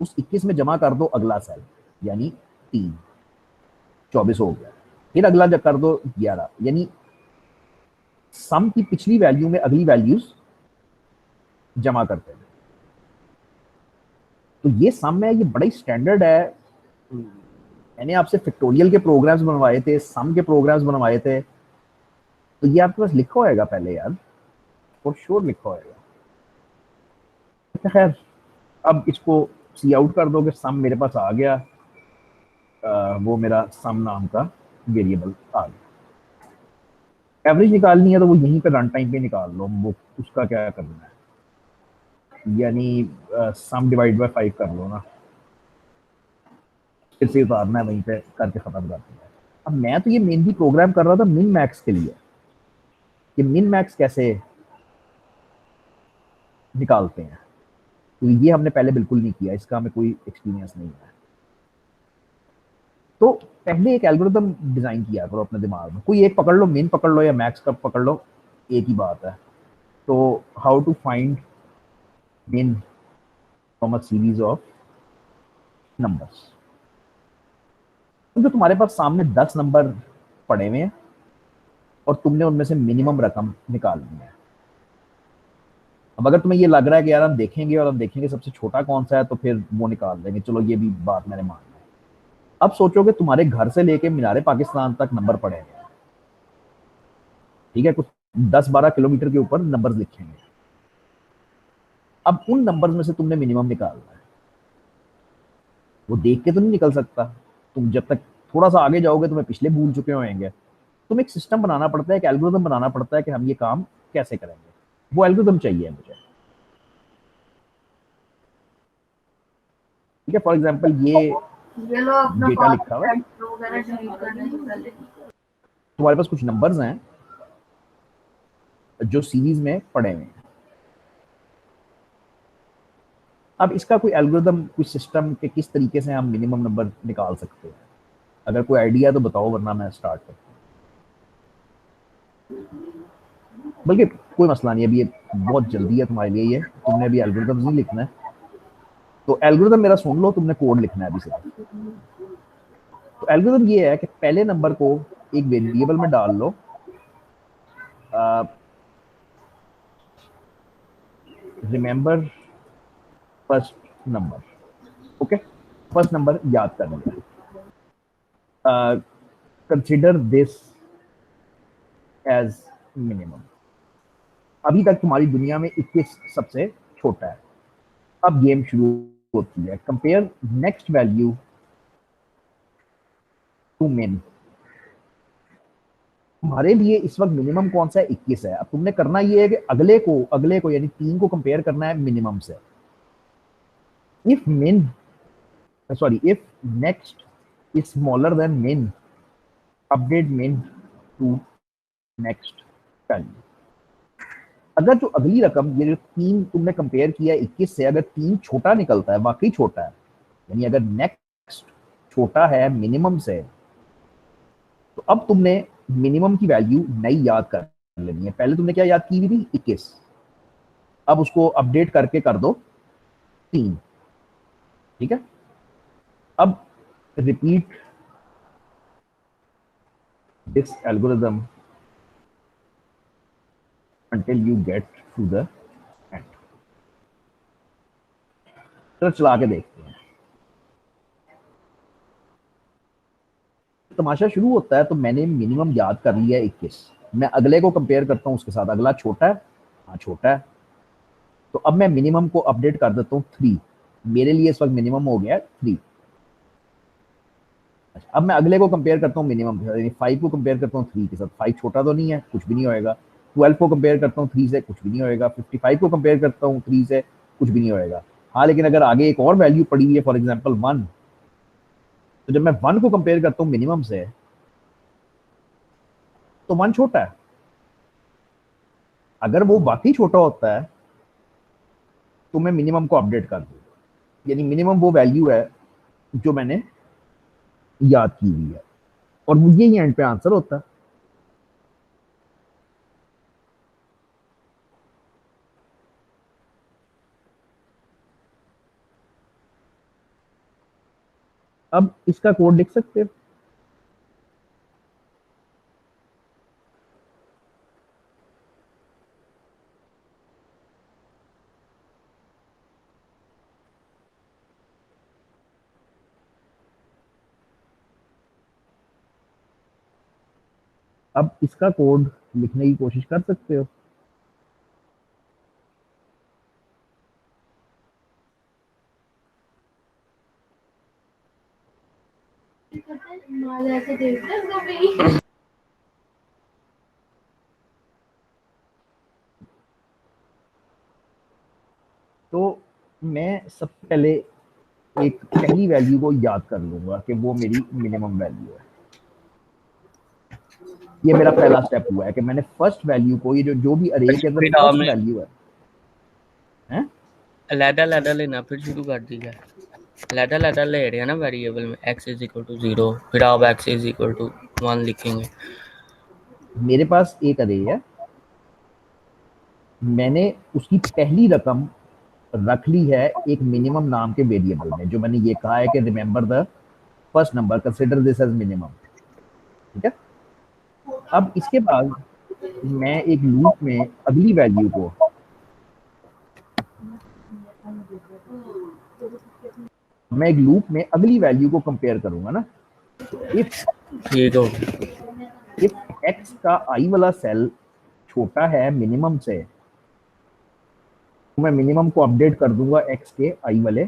उस 21 में जमा कर दो अगला सेल यानी 3, 24 हो गया। फिर अगला जब कर दो 11, यानी सम की पिछली वैल्यू में अगली वैल्यूज जमा करते हैं। तो ये सम है, ये बड़ा ही स्टैंडर्ड है। मैंने आपसे फैक्टोरियल के प्रोग्राम्स बनवाए थे, सम के प्रोग्राम्स बनवाए थे, तो ये आपके पास लिखा होएगा पहले यार, फॉर श्योर लिखा होएगा। अच्छा खैर, अब इसको सी आउट कर दो कि सम मेरे पास आ गया। वो मेरा सम नाम का वेरिएबल आ गया। एवरेज निकालनी है तो वो यहीं पे रन टाइम पे निकाल लो, वो उसका क्या करना है, यानी सम डिवाइड बाय 5 कर लो ना, फिर से उतारना है, वहीं पे करके खत्म कर दिया। अब मैं तो ये मेनली प्रोग्राम कर रहा था मिन मैक्स के लिए कि मिन मैक्स कैसे निकालते हैं। तो ये हमने पहले बिल्कुल नहीं किया, इसका हमें कोई एक्सपीरियंस नहीं है। तो पहले एक एल्गोरिथम डिजाइन किया करो अपने दिमाग में, कोई एक पकड़ लो, मिन पकड़ लो या मैक्स का पकड़ लो, एक ही बात है। तो हाउ टू फाइंड मिन from a series of numbers. तो तुम्हारे पास सामने 10 नंबर पड़े हुए हैं और तुमने उनमें से मिनिमम रकम निकालनी है। अब अगर तुम्हें ये लग रहा है कि यार हम देखेंगे और हम देखेंगे सबसे छोटा कौन सा है, तो फिर वो निकाल देंगे, चलो ये भी बात मैंने मान ली। अब सोचोगे तुम्हारे घर से लेके मीनारे पाकिस्तान तक नंबर पड़े हैं, ठीक है, कुछ 10-12 किलोमीटर के ऊपर नंबर लिखेंगे। अब उन नंबर्स में से तुमने मिनिमम निकालना है। वो देख के तो नहीं निकल सकता, तुम जब तक थोड़ा सा आगे जाओगे तुम्हें पिछले भूल चुके होंगे। तुम एक सिस्टम बनाना पड़ता है, एक एल्गोरिथम बनाना पड़ता है कि हम ये काम कैसे करेंगे। वो एल्गोरिथम चाहिए मुझे, ठीक है। फॉर एग्जाम्पल ये ये लो अपना डेटा लिखा हुआ है, वगैरह डिलीट करने से पहले। तुम्हारे पास कुछ नंबर्स हैं जो सीरीज में पड़े हुए हैं। अब इसका कोई एल्गोरिथम, कोई सिस्टम के किस तरीके से हम मिनिमम नंबर निकाल सकते हैं, अगर कोई आइडिया है तो बताओ, वरना मैं स्टार्ट करता हूँ। बल्कि कोई मसला नहीं, अभी ये बहुत जल्दी है तुम्हारे लिए, ये तुमने अभी एल्गोरिथम नहीं लिखना है। तो एल्गोरिथम मेरा सुन लो, तुमने कोड लिखना है अभी सिर्फ। तो एल्गोरिथम ये है कि पहले नंबर को एक वेरिएबल में डाल लो, remember first number, okay, first number याद कर लिया, कंसिडर दिस एज मिनिमम। अभी तक तुम्हारी दुनिया में 21 सबसे छोटा है। अब गेम शुरू होती है, कंपेयर नेक्स्ट वैल्यू टू मिन। तुम्हारे लिए इस वक्त मिनिमम कौन सा है, 21 है। अब तुमने करना ये है कि अगले को यानी 3 को कंपेयर करना है मिनिमम से। इफ मिन if next is smaller than मिन, अपडेट मिन टू नेक्स्ट वैल्यू। अगर जो अगली रकम, ये जो 3 तुमने कंपेयर किया 21 से, अगर 3 छोटा निकलता है, वाकई छोटा है, यानी अगर नेक्स्ट छोटा है मिनिमम से, तो अब तुमने मिनिमम की वैल्यू नई याद कर लेनी है। पहले तुमने क्या याद की हुई थी, 21, अब उसको अपडेट करके कर दो 3, ठीक है। अब repeat this algorithm until you get to the end। चलो चला के देखते हैं। तमाशा शुरू होता है, तो मैंने मिनिमम याद कर लिया है 21, मैं अगले को कंपेयर करता हूं उसके साथ, अगला छोटा है, हाँ छोटा है, तो अब मैं मिनिमम को अपडेट कर देता हूँ 3। मेरे लिए इस वक्त मिनिमम हो गया 3। अच्छा, अब मैं अगले को कंपेयर करता हूँ मिनिमम, 5 को कंपेयर करता हूँ 3 के साथ। 5 छोटा तो नहीं है, कुछ भी नहीं होएगा। 12 को कंपेयर करता हूँ 3 से, कुछ भी नहीं होएगा। 55 को कंपेयर करता हूँ 3 से, कुछ भी नहीं होएगा। हाँ, लेकिन अगर आगे एक और वैल्यू पड़ी हुई है, फॉर एग्जाम्पल 1, तो जब मैं 1 को कंपेयर करता हूँ मिनिमम से, तो 1 छोटा है। अगर वो वाकई छोटा होता है तो मैं मिनिमम को अपडेट कर दूंगा, यानी मिनिमम वो वैल्यू है जो मैंने याद की हुई है, और मुझे ही एंड पे आंसर होता है। अब इसका कोड लिख सकते हो। अब इसका कोड लिखने की कोशिश कर सकते हो। ऐसे देखते हैं कभी। तो मैं सबसे पहले एक पहली वैल्यू को याद कर लूंगा कि वो मेरी मिनिमम वैल्यू है। ये मेरा पहला स्टेप हुआ है कि मैंने फर्स्ट वैल्यू को, ये जो भी अरे के अंदर फिर फर्स्ट आपने वैल्यू है, हैं? अलग-अलग लेना फिर शुरू कर दिया। अलग-अलग ले रहे हैं ना वेरिएबल में, x इज इक्वल टू 0, फिर आप x इज इक्वल टू 1 लिखेंगे। मेरे पास एक अरे है, मैंने उसकी पहली रकम रख ली है एक मिनिमम नाम के वेरिएबल में, जो मैंने ये कहा है कि remember the first number, consider this as minimum, ठीक है। अब इसके बाद मैं एक लूप में अगली वैल्यू को मैं एक लूप में अगली वैल्यू को कंपेयर करूंगा ना, इफ ठीक हो गया। इफ एक्स का आई वाला सेल छोटा है मिनिमम से, तो मैं मिनिमम को अपडेट कर दूंगा एक्स के आई वाले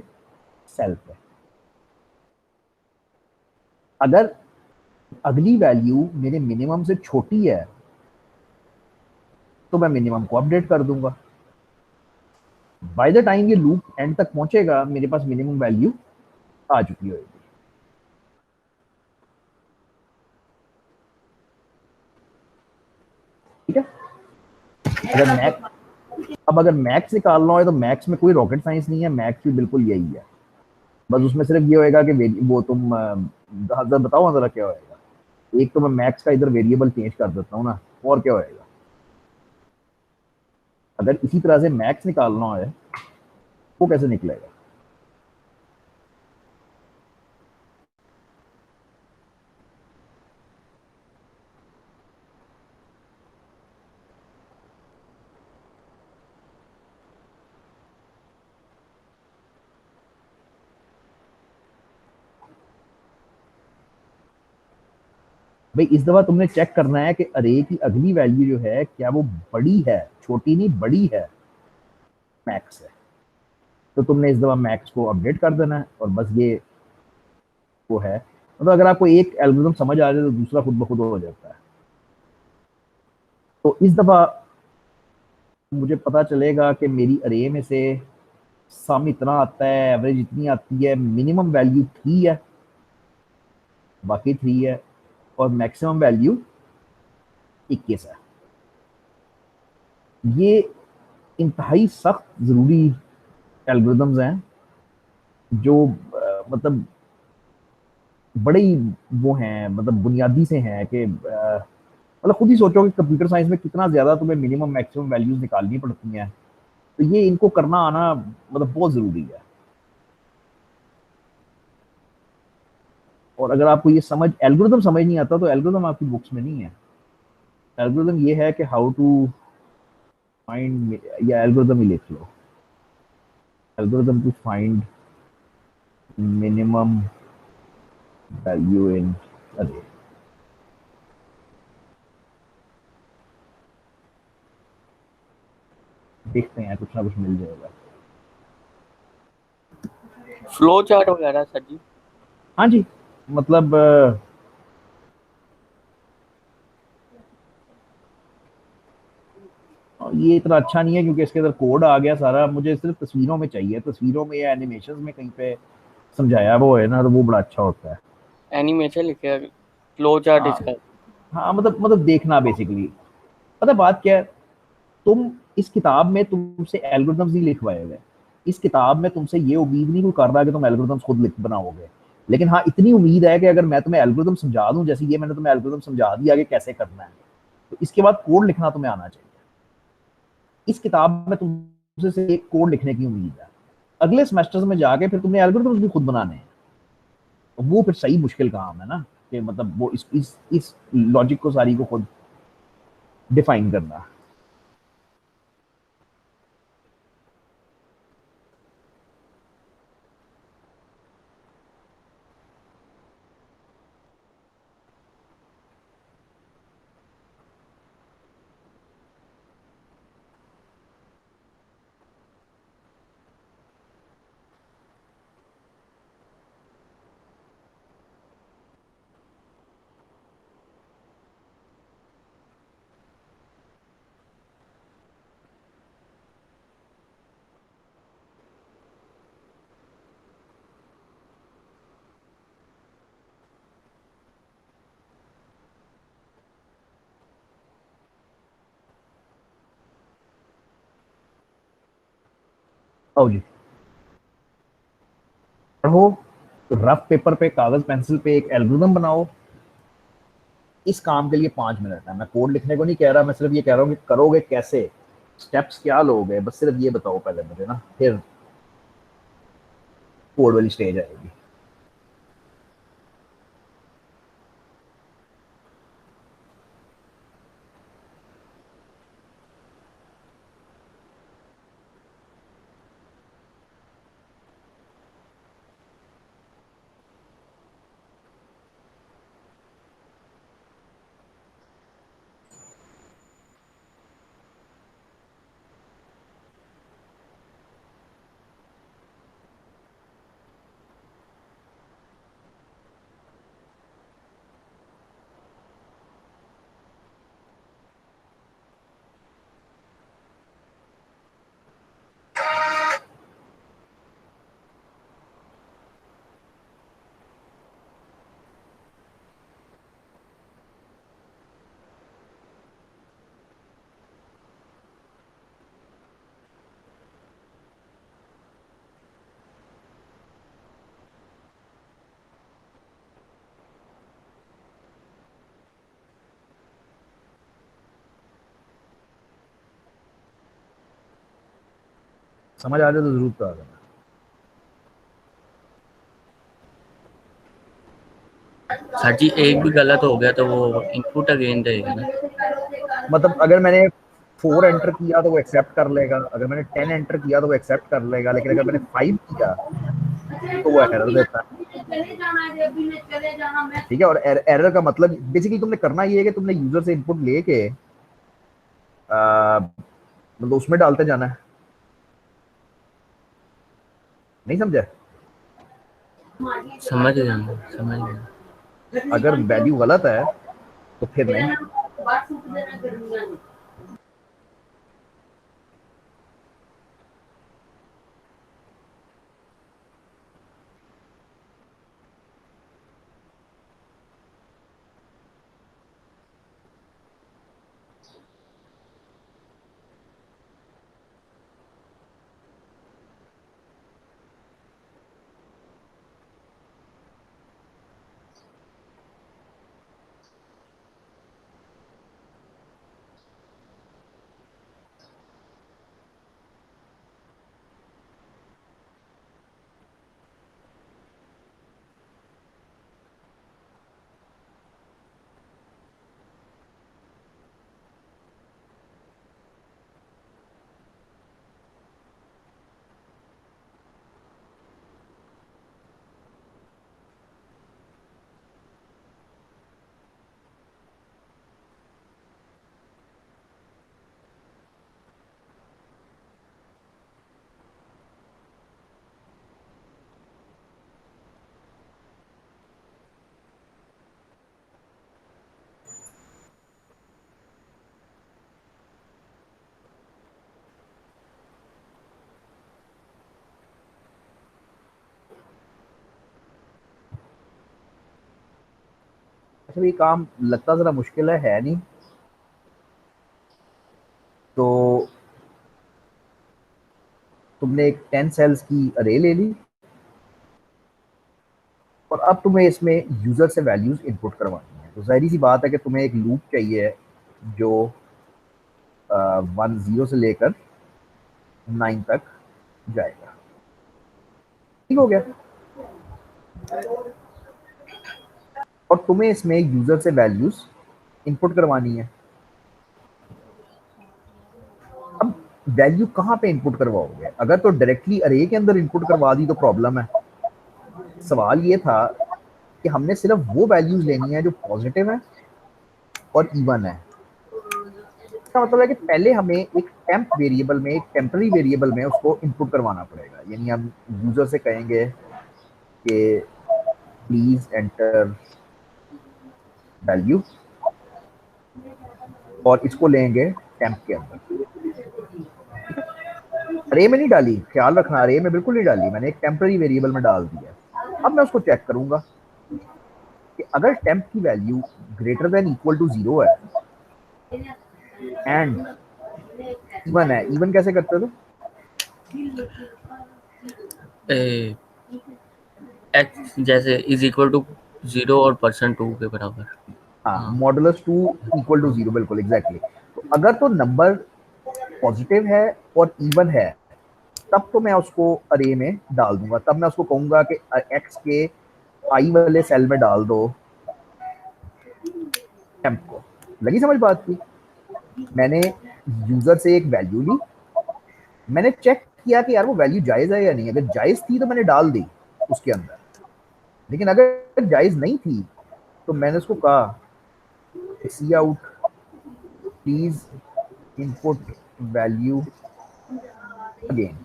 सेल पे। अगर अगली वैल्यू मेरे मिनिमम से छोटी है तो मैं मिनिमम को अपडेट कर दूंगा। बाय द टाइम ये लूप एंड तक पहुंचेगा मेरे पास मिनिमम वैल्यू आ चुकी होगी। ठीक है। अगर मैक्स अब अगर मैक्स निकालना है तो मैक्स में कोई रॉकेट साइंस नहीं है, मैक्स भी बिल्कुल यही है। बस उसमें सिर्फ ये होएगा कि वो तुम बताओ जरा क्या होएगा। एक तो मैं मैक्स का इधर वेरिएबल चेंज कर देता हूँ ना, और क्या होएगा। अगर इसी तरह से मैक्स निकालना है वो कैसे निकलेगा। भाई इस दफा तुमने चेक करना है कि अरे की अगली वैल्यू जो है क्या वो बड़ी है, छोटी नहीं बड़ी है मैक्स है। तो तुमने इस दफा मैक्स को अपडेट कर देना है और बस ये वो है। मतलब अगर आपको एक एल्गोरिथम समझ आ जाए तो दूसरा खुद ब खुद हो जाता है। तो इस दफा मुझे पता चलेगा कि मेरी अरे में से सम इतना आता है, एवरेज इतनी आती है, मिनिमम वैल्यू 3 है, बाकी 3 है, और मैक्सिमम वैल्यू 21 है। ये इंतहाई सख्त जरूरी एल्गोरिथम्स हैं जो मतलब बड़े ही वो हैं, मतलब बुनियादी से हैं कि मतलब खुद ही सोचो कि कंप्यूटर साइंस में कितना ज्यादा तुम्हें मिनिमम मैक्सिमम वैल्यूज निकालनी पड़ती हैं। तो ये इनको करना आना मतलब बहुत जरूरी है। और अगर आपको ये समझ एल्गोरिथम समझ नहीं आता तो एल्गोरिथम आपकी बुक्स में नहीं है। एल्गोरिथम ये है कि हाउ टू फाइंड, या एल्गोरिथम ही लिख लो, algorithm to find minimum value in array. देखते हैं कुछ ना कुछ मिल जाएगा। फ्लो चार्ट वगैरह सर जी। हाँ जी, मतलब ये इतना अच्छा नहीं है क्योंकि इसके अंदर कोड आ गया सारा। मुझे सिर्फ तस्वीरों में चाहिए, तस्वीरों में या एनिमेशन में कहीं पे समझाया वो है ना, तो वो बड़ा अच्छा होता है। एनिमेशन लिखे फ्लो चार्ट हाँ इसका। हाँ, मतलब देखना बेसिकली। पता बात क्या है, तुम इस किताब में तुमसे एल्गोरिथम्स नहीं लिखवाए गए। इस किताब में तुमसे ये उम्मीद नहीं कोई कर रहा कि तुम एल्गोरिथम्स खुद लिख बनाओगे। लेकिन हाँ इतनी उम्मीद है कि अगर मैं तुम्हें एल्गोरिथम समझा दूं, जैसे ये मैंने तुम्हें एल्गोरिथम समझा दिया कि कैसे करना है, तो इसके बाद कोड लिखना तुम्हें आना चाहिए। इस किताब में तुमसे एक कोड लिखने की उम्मीद है। अगले सेमेस्टर्स में जाके फिर तुमने एल्गोरिथम्स भी खुद बनाने हैं। वो फिर सही मुश्किल काम है ना, कि मतलब वो इस लॉजिक को सारी को खुद डिफाइन करना। आओ जी, पढ़ो, रफ पेपर पे कागज पेंसिल पे एक एल्गोरिथम बनाओ। इस काम के लिए 5 मिनट है। मैं कोड लिखने को नहीं कह रहा, मैं सिर्फ ये कह रहा हूँ कि करोगे कैसे, स्टेप्स क्या लोगे, बस सिर्फ ये बताओ पहले मुझे ना, फिर कोड वाली स्टेज आएगी। समझ आ जाए तो जरूर करा देना। सर जी एक भी गलत हो गया तो वो इनपुट अगेन देगा ना। मतलब अगर मैंने 4 एंटर किया तो वो एक्सेप्ट कर लेगा, अगर मैंने 10 एंटर किया तो वो एक्सेप्ट कर लेगा, लेकिन अगर मैंने 5 किया तो वो एरर देता है। ठीक है, और एरर का मतलब बेसिकली तुमने करना ये है कि तुमने यूजर से इनपुट लेके मतलब उसमें डालते जाना है। नहीं समझे? समझ गया। अगर वैल्यू गलत है तो फिर नहीं। अच्छा, ये काम लगता जरा मुश्किल है नहीं? तो तुमने एक 10 सेल्स की अरे ले ली और अब तुम्हें इसमें यूजर से वैल्यूज इनपुट करवानी है, तो जाहिर सी बात है कि तुम्हें एक लूप चाहिए जो 10 से लेकर 9 तक जाएगा। ठीक हो गया? और तुम्हें इसमें यूजर से वैल्यूज इनपुट करवानी है। अब वैल्यू कहाँ पे इनपुट करवाओगे? अगर तो डायरेक्टली अरे के अंदर इनपुट करवा दी तो प्रॉब्लम है। सवाल ये था कि हमने सिर्फ वो वैल्यूज लेनी है जो पॉजिटिव है और इवन है। इसका मतलब है कि पहले हमें एक टेम्प वेरिएबल में, एक टेम्पररी वेरिएबल में उसको इनपुट करवाना पड़ेगा। यानी हम यूजर से कहेंगे कि प्लीज एंटर वैल्यू और इसको लेंगे टेम्प के अंदर। अरे में नहीं डाली, ख्याल रखना, अरे में बिल्कुल नहीं डाली, मैंने एक टेम्पररी वेरिएबल में डाल दिया। अब मैं उसको चेक करूंगा कि अगर टेम्प की value greater than equal to 0 है एंड इवन है। इवन कैसे करते थे? एक्स जैसे इज इक्वल टू 0 और %2 के बराबर। हाँ, मॉडुलस 2 इक्वल टू 0, बिल्कुल एग्जैक्टली। तो अगर तो नंबर पॉजिटिव है और इवन है तब तो मैं उसको अरे में डाल दूंगा। तब मैं उसको कहूंगा कि एक्स के आई वाले सेल में डाल दो टेम्प को। लगी समझ बात की? मैंने यूजर से एक वैल्यू ली, मैंने चेक किया कि यार वो वैल्यू जायज है या नहीं। अगर जायज थी तो मैंने डाल दी उसके अंदर, लेकिन अगर जायज नहीं थी तो मैंने उसको कहा cout please input value again.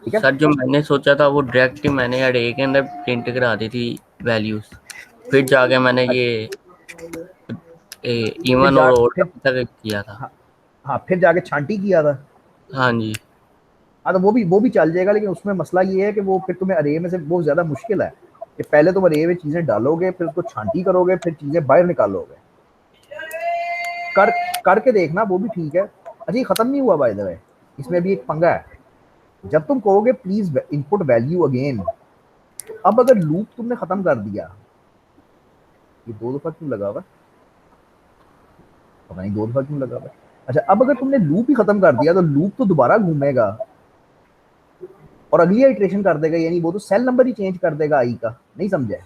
ठीक है? सर जो मैंने सोचा था वो डायरेक्ट ही मैंने अरे के अंदर प्रिंट करा दी थी वैल्यूज, फिर जाके मैंने ये फिर इवन जा और ओड फिर तक किया था। हाँ, हाँ, फिर जाके छांटी किया था। हाँ जी। हाँ, तो वो भी चल जाएगा, लेकिन उसमें मसला ये है कि वो फिर तुम्हें अरे में से वो ज्यादा मुश्किल है कि पहले तुम अरे में चीजें डालोगे, फिर उसको छांटी करोगे, फिर चीजें बाहर निकालोगे। कर करके देखना, वो भी ठीक है। अच्छा, ये खत्म नहीं हुआ बाय द वे, इसमें भी एक पंगा है। जब तुम कहोगे प्लीज इनपुट वैल्यू अगेन, अब अगर लूप तुमने खत्म कर दिया, ये 2 दफा क्यों लगा हुआ? पता नहीं 2 दफा क्यों लगा हुआ है। अच्छा, अब अगर तुमने लूप ही खत्म कर दिया तो लूप तो दोबारा घूमेगा और अगली इटरेशन कर देगा, यानी वो तो सेल नंबर ही चेंज कर देगा आई का। नहीं समझे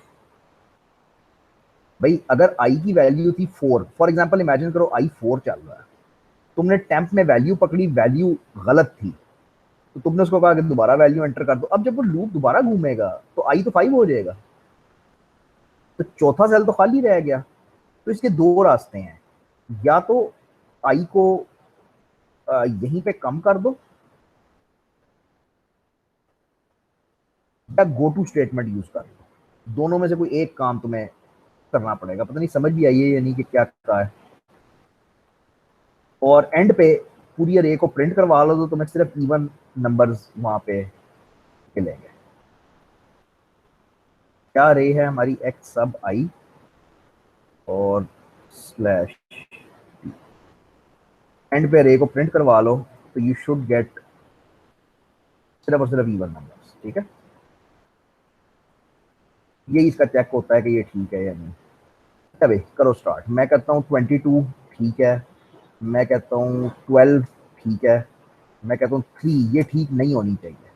भाई? अगर आई की वैल्यू थी 4, फॉर एग्जांपल इमेजिन करो आई 4 चल रहा है, तुमने टेम्प में वैल्यू पकड़ी, वैल्यू गलत थी, तो तुमने उसको कहा कि दोबारा वैल्यू एंटर कर दो। अब जब वो लूप दोबारा घूमेगा तो आई तो 5 हो जाएगा, तो चौथा सेल तो खाली रह गया। तो इसके 2 रास्ते हैं, या तो आई को यहीं पे कम कर दो, या गो टू स्टेटमेंट यूज कर दो। दोनों में से कोई एक काम तुम्हें करना पड़ेगा। पता नहीं समझ भी आई है या नहीं कि क्या कहा है। और एंड पे पूरी अरे को प्रिंट करवा लो तो तुम्हें सिर्फ इवन नंबर्स वहां पे मिलेंगे। क्या अरे है हमारी एक्स सब आई और स्लैश एंड पे अरे को प्रिंट करवा लो, तो यू शुड गेट सिर्फ और सिर्फ इवन नंबर्स। ठीक है, यही इसका चेक होता है कि ये ठीक है या नहीं। अबे करो स्टार्ट। मैं कहता हूँ 22 ठीक है, मैं कहता हूँ 12 ठीक है, मैं कहता हूँ 3 ये ठीक नहीं होनी चाहिए।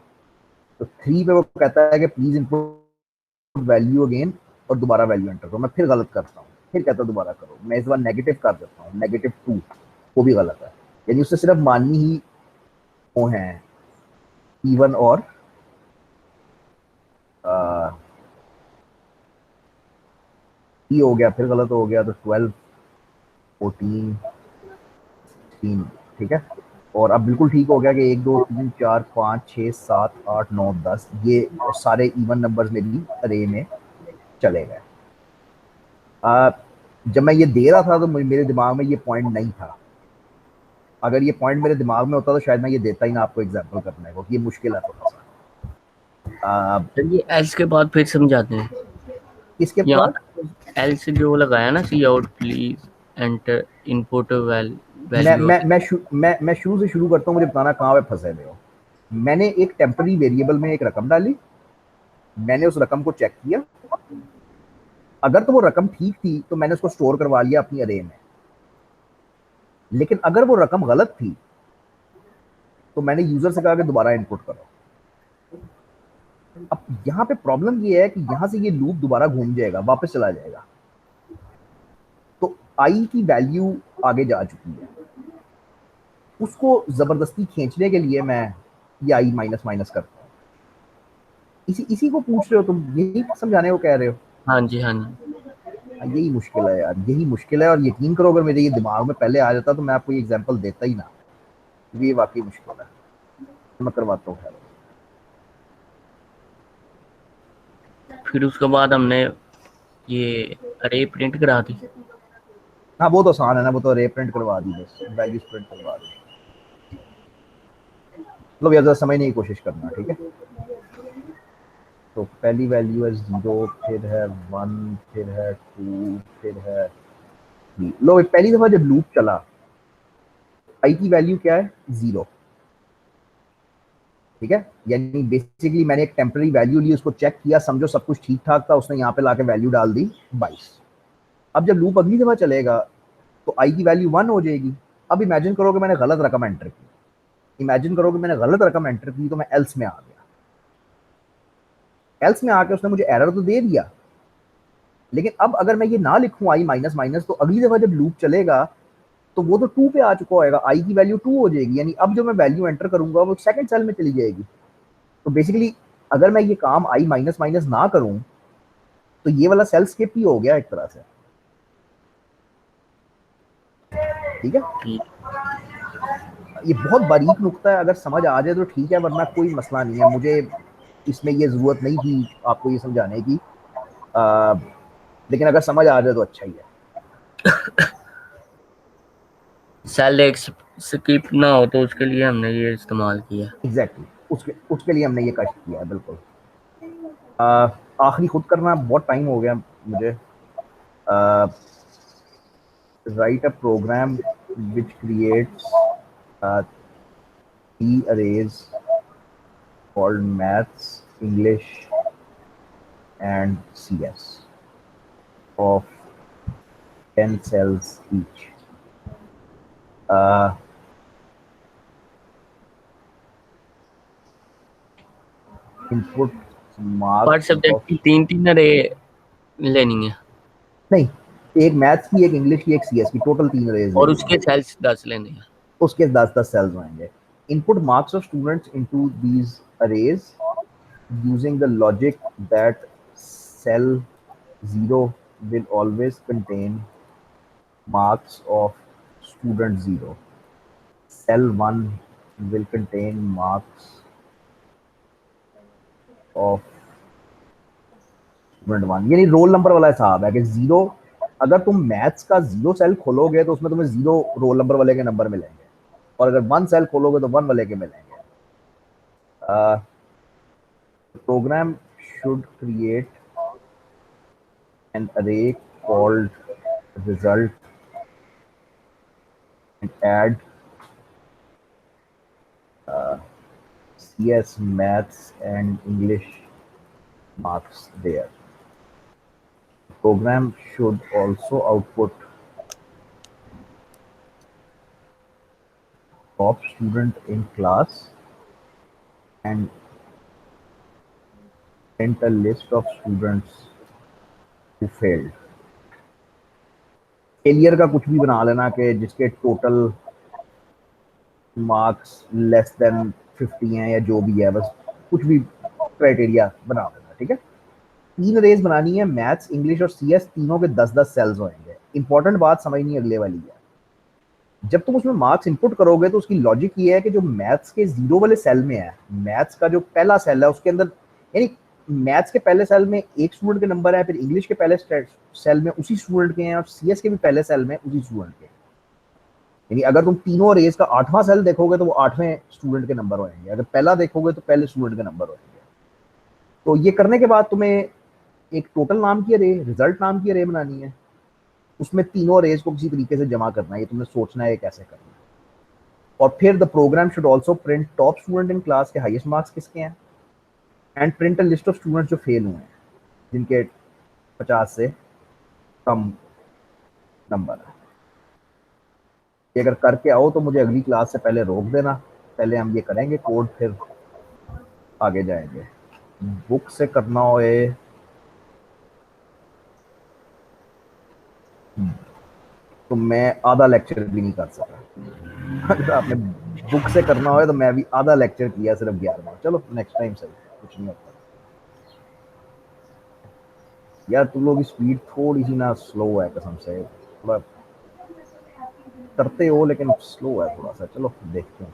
तो 3 पे वो कहता है कि प्लीज इनपुट वैल्यू अगेन, और दोबारा वैल्यू एंटर करो। मैं फिर गलत करता हूँ, फिर कहता हूँ दोबारा करो। मैं इस बार नेगेटिव कर देता हूँ, -2, वो भी गलत है। यानी उससे सिर्फ माननी ही वो है इवन और ई हो गया, फिर गलत हो गया। तो 12 14 16 ठीक है। और अब बिल्कुल ठीक हो गया कि 1 2 3 4 5 6 7 8 9 10 ये सारे इवन नंबर्स मेरी अरे में चले गए। जब मैं ये दे रहा था तो मेरे दिमाग में ये पॉइंट नहीं था। अगर ये पॉइंट मेरे दिमाग में होता तो शायद मैं ये देता ही ना आपको एग्जांपल करने को, ये मुश्किल है थोड़ा सा। सर ये एल्स के बाद फिर समझाते हैं। इसके यहाँ बाद एल्स जो लगाया ना, सी आउट प्लीज एंटर इनपुट मैं वैल्यू। मैं मैं मैं शुरू से शुरू करता हूँ, मुझे बताना कहाँ पे फंसे हुए हो। मैंने एक टेम्पररी वेरिएबल में एक रकम डाली, मैंने उस रकम को चेक किया, अगर तो वो रकम ठीक थी तो मैंने उसको स्टोर करवा लिया अपनी अरे में। लेकिन अगर वो रकम गलत थी तो मैंने यूजर से कहा कि दोबारा इनपुट करो। अब यहाँ पे प्रॉब्लम ये है कि यहाँ से ये लूप दोबारा घूम जाएगा, वापस चला जाएगा। तो आई की वैल्यू आगे जा चुकी है, उसको जबरदस्ती खींचने के लिए मैं ये आई माइनस माइनस करता हूँ। इसी को पूछ रहे हो तुम, यही समझाने को कह रहे हो? हाँ जी, हाँ जी। यही मुश्किल है यार, यही मुश्किल है। और यकीन करो अगर मेरे ये दिमाग में पहले आ जाता तो मैं आपको ये एग्जांपल देता ही ना। ये वाकई मुश्किल है, मैं करवाता हूँ। फिर उसके बाद हमने ये अरे प्रिंट करा दी। हाँ वो तो आसान है ना, वो तो रे प्रिंट करवा दी, बस वैल्यूज प्रिंट करवा दी। मतलब यार समझने की कोशिश करना, ठीक है। तो पहली वैल्यू है 0, फिर है 1, फिर है 2, फिर है 3। लो पहली दफा जब लूप चला, आई की वैल्यू क्या है? 0, ठीक है। यानी बेसिकली मैंने एक टेम्पररी वैल्यू ली, उसको चेक किया, समझो सब कुछ ठीक ठाक था, उसने यहाँ पे लाके वैल्यू डाल दी 22। अब जब लूप अगली दफा चलेगा तो आई की वैल्यू 1 हो जाएगी। अब इमेजिन करो कि मैंने गलत रकम एंटर की, इमेजिन करो कि मैंने गलत रकम एंटर की, तो मैं एल्स में आ गया। एल्स में आके उसने मुझे एरर तो दे दिया, लेकिन अब अगर मैं ये ना लिखूं आई माइनस माइनस, तो अगली दफा जब लूप चलेगा तो वो तो 2 पे आ चुका होएगा, आई की वैल्यू 2 हो जाएगी। यानी अब जो मैं वैल्यू एंटर करूंगा वो सेकंड सेल में चली जाएगी। तो बेसिकली अगर मैं ये काम आई माइनस माइनस ना करूं तो ये वाला सेल स्किप ही हो गया एक तरह से, ठीक है। ये बहुत बारीक नुक्ता है, अगर समझ आ जाए तो ठीक है, वरना कोई मसला नहीं है। मुझे इसमें ये जरूरत नहीं थी आपको ये समझाने की, लेकिन अगर समझ आ जाए तो अच्छा ही है। सेल एक स्किप ना हो तो उसके लिए हमने ये इस्तेमाल किया। एग्जैक्टली उसके लिए हमने ये कष्ट किया है, बिल्कुल। आखिरी खुद करना, बहुत टाइम हो गया मुझे। Write a program which creates three arrays called maths, English and CS of 10 cells each. Input पर मार्क्स सब्जेक्ट की 3 अरे लेनी है नहीं, एक मैथ्स की, एक इंग्लिश की, एक सीएस की, टोटल 3 अरेज और लेनी उसके है। सेल्स 10 लेने हैं। उसके 10-10 सेल्स होंगे। Input marks of students into these arrays using the logic that cell 0 will always contain marks of student 0, cell 1 will contain marks of student 1। यानी रोल नंबर वाला हिसाब है कि जीरो, अगर तुम मैथ्स का 0 सेल खोलोगे तो उसमें तुम्हें 0 रोल नंबर वाले के नंबर मिलेंगे, और अगर 1 सेल खोलोगे तो 1 वाले के मिलेंगे। Program should create an array called result and add CS, maths and English marks there. The program should also output top student in class and print a list of students who failed. Failure का कुछ भी बना लेना कि जिसके टोटल मार्क्स लेस देन 50 हैं या जो भी है, बस कुछ भी क्राइटेरिया बना देना, ठीक है। 3 रेज बनानी है, मैथ्स, इंग्लिश और सीएस, तीनों के 10-10 सेल्स होंगे। इंपॉर्टेंट बात समझनी अगले वाली है, जब तुम उसमें मार्क्स इनपुट करोगे तो उसकी लॉजिक ये है कि जो मैथ्स के 0 वाले सेल में है, मैथ्स का जो पहला सेल है उसके अंदर, यानी मैथ्स के पहले सेल में एक स्टूडेंट के नंबर है, फिर इंग्लिश के पहले सेल में उसी स्टूडेंट के हैं, और सीएस के भी पहले सेल में उसी स्टूडेंट के। यानी अगर तुम तीनों रेज का 8वां सेल देखोगे तो वो 8वें स्टूडेंट के नंबर होंगे, अगर पहला देखोगे तो पहले स्टूडेंट के नंबर होंगे। तो ये करने के बाद तुम्हें एक टोटल नाम की अरे, रिजल्ट नाम की अरे बनानी है, उसमें तीनों अरेज को किसी तरीके से जमा करना है, ये तुमने सोचना है कैसे करना है। और फिर the programme should also print top student in class के हाईएस्ट मार्क्स किसके हैं, and print a list of students जो फेल हुए हैं, जिनके 50 से कम नंबर है। ये अगर करके आओ तो मुझे अगली क्लास से पहले रोक देना, पहले हम ये करेंगे कोड, फिर आगे जाएंगे। बुक से करना हो ये तो मैं आधा लेक्चर भी नहीं कर सका। अगर आपने बुक से करना हो तो मैं भी आधा लेक्चर किया सिर्फ 11वां। चलो नेक्स्ट टाइम सही, कुछ नहीं होता यार। तुम लोग की स्पीड थोड़ी सी ना स्लो है कसम से, थोड़ा करते हो लेकिन स्लो है थोड़ा सा। चलो देखते हैं।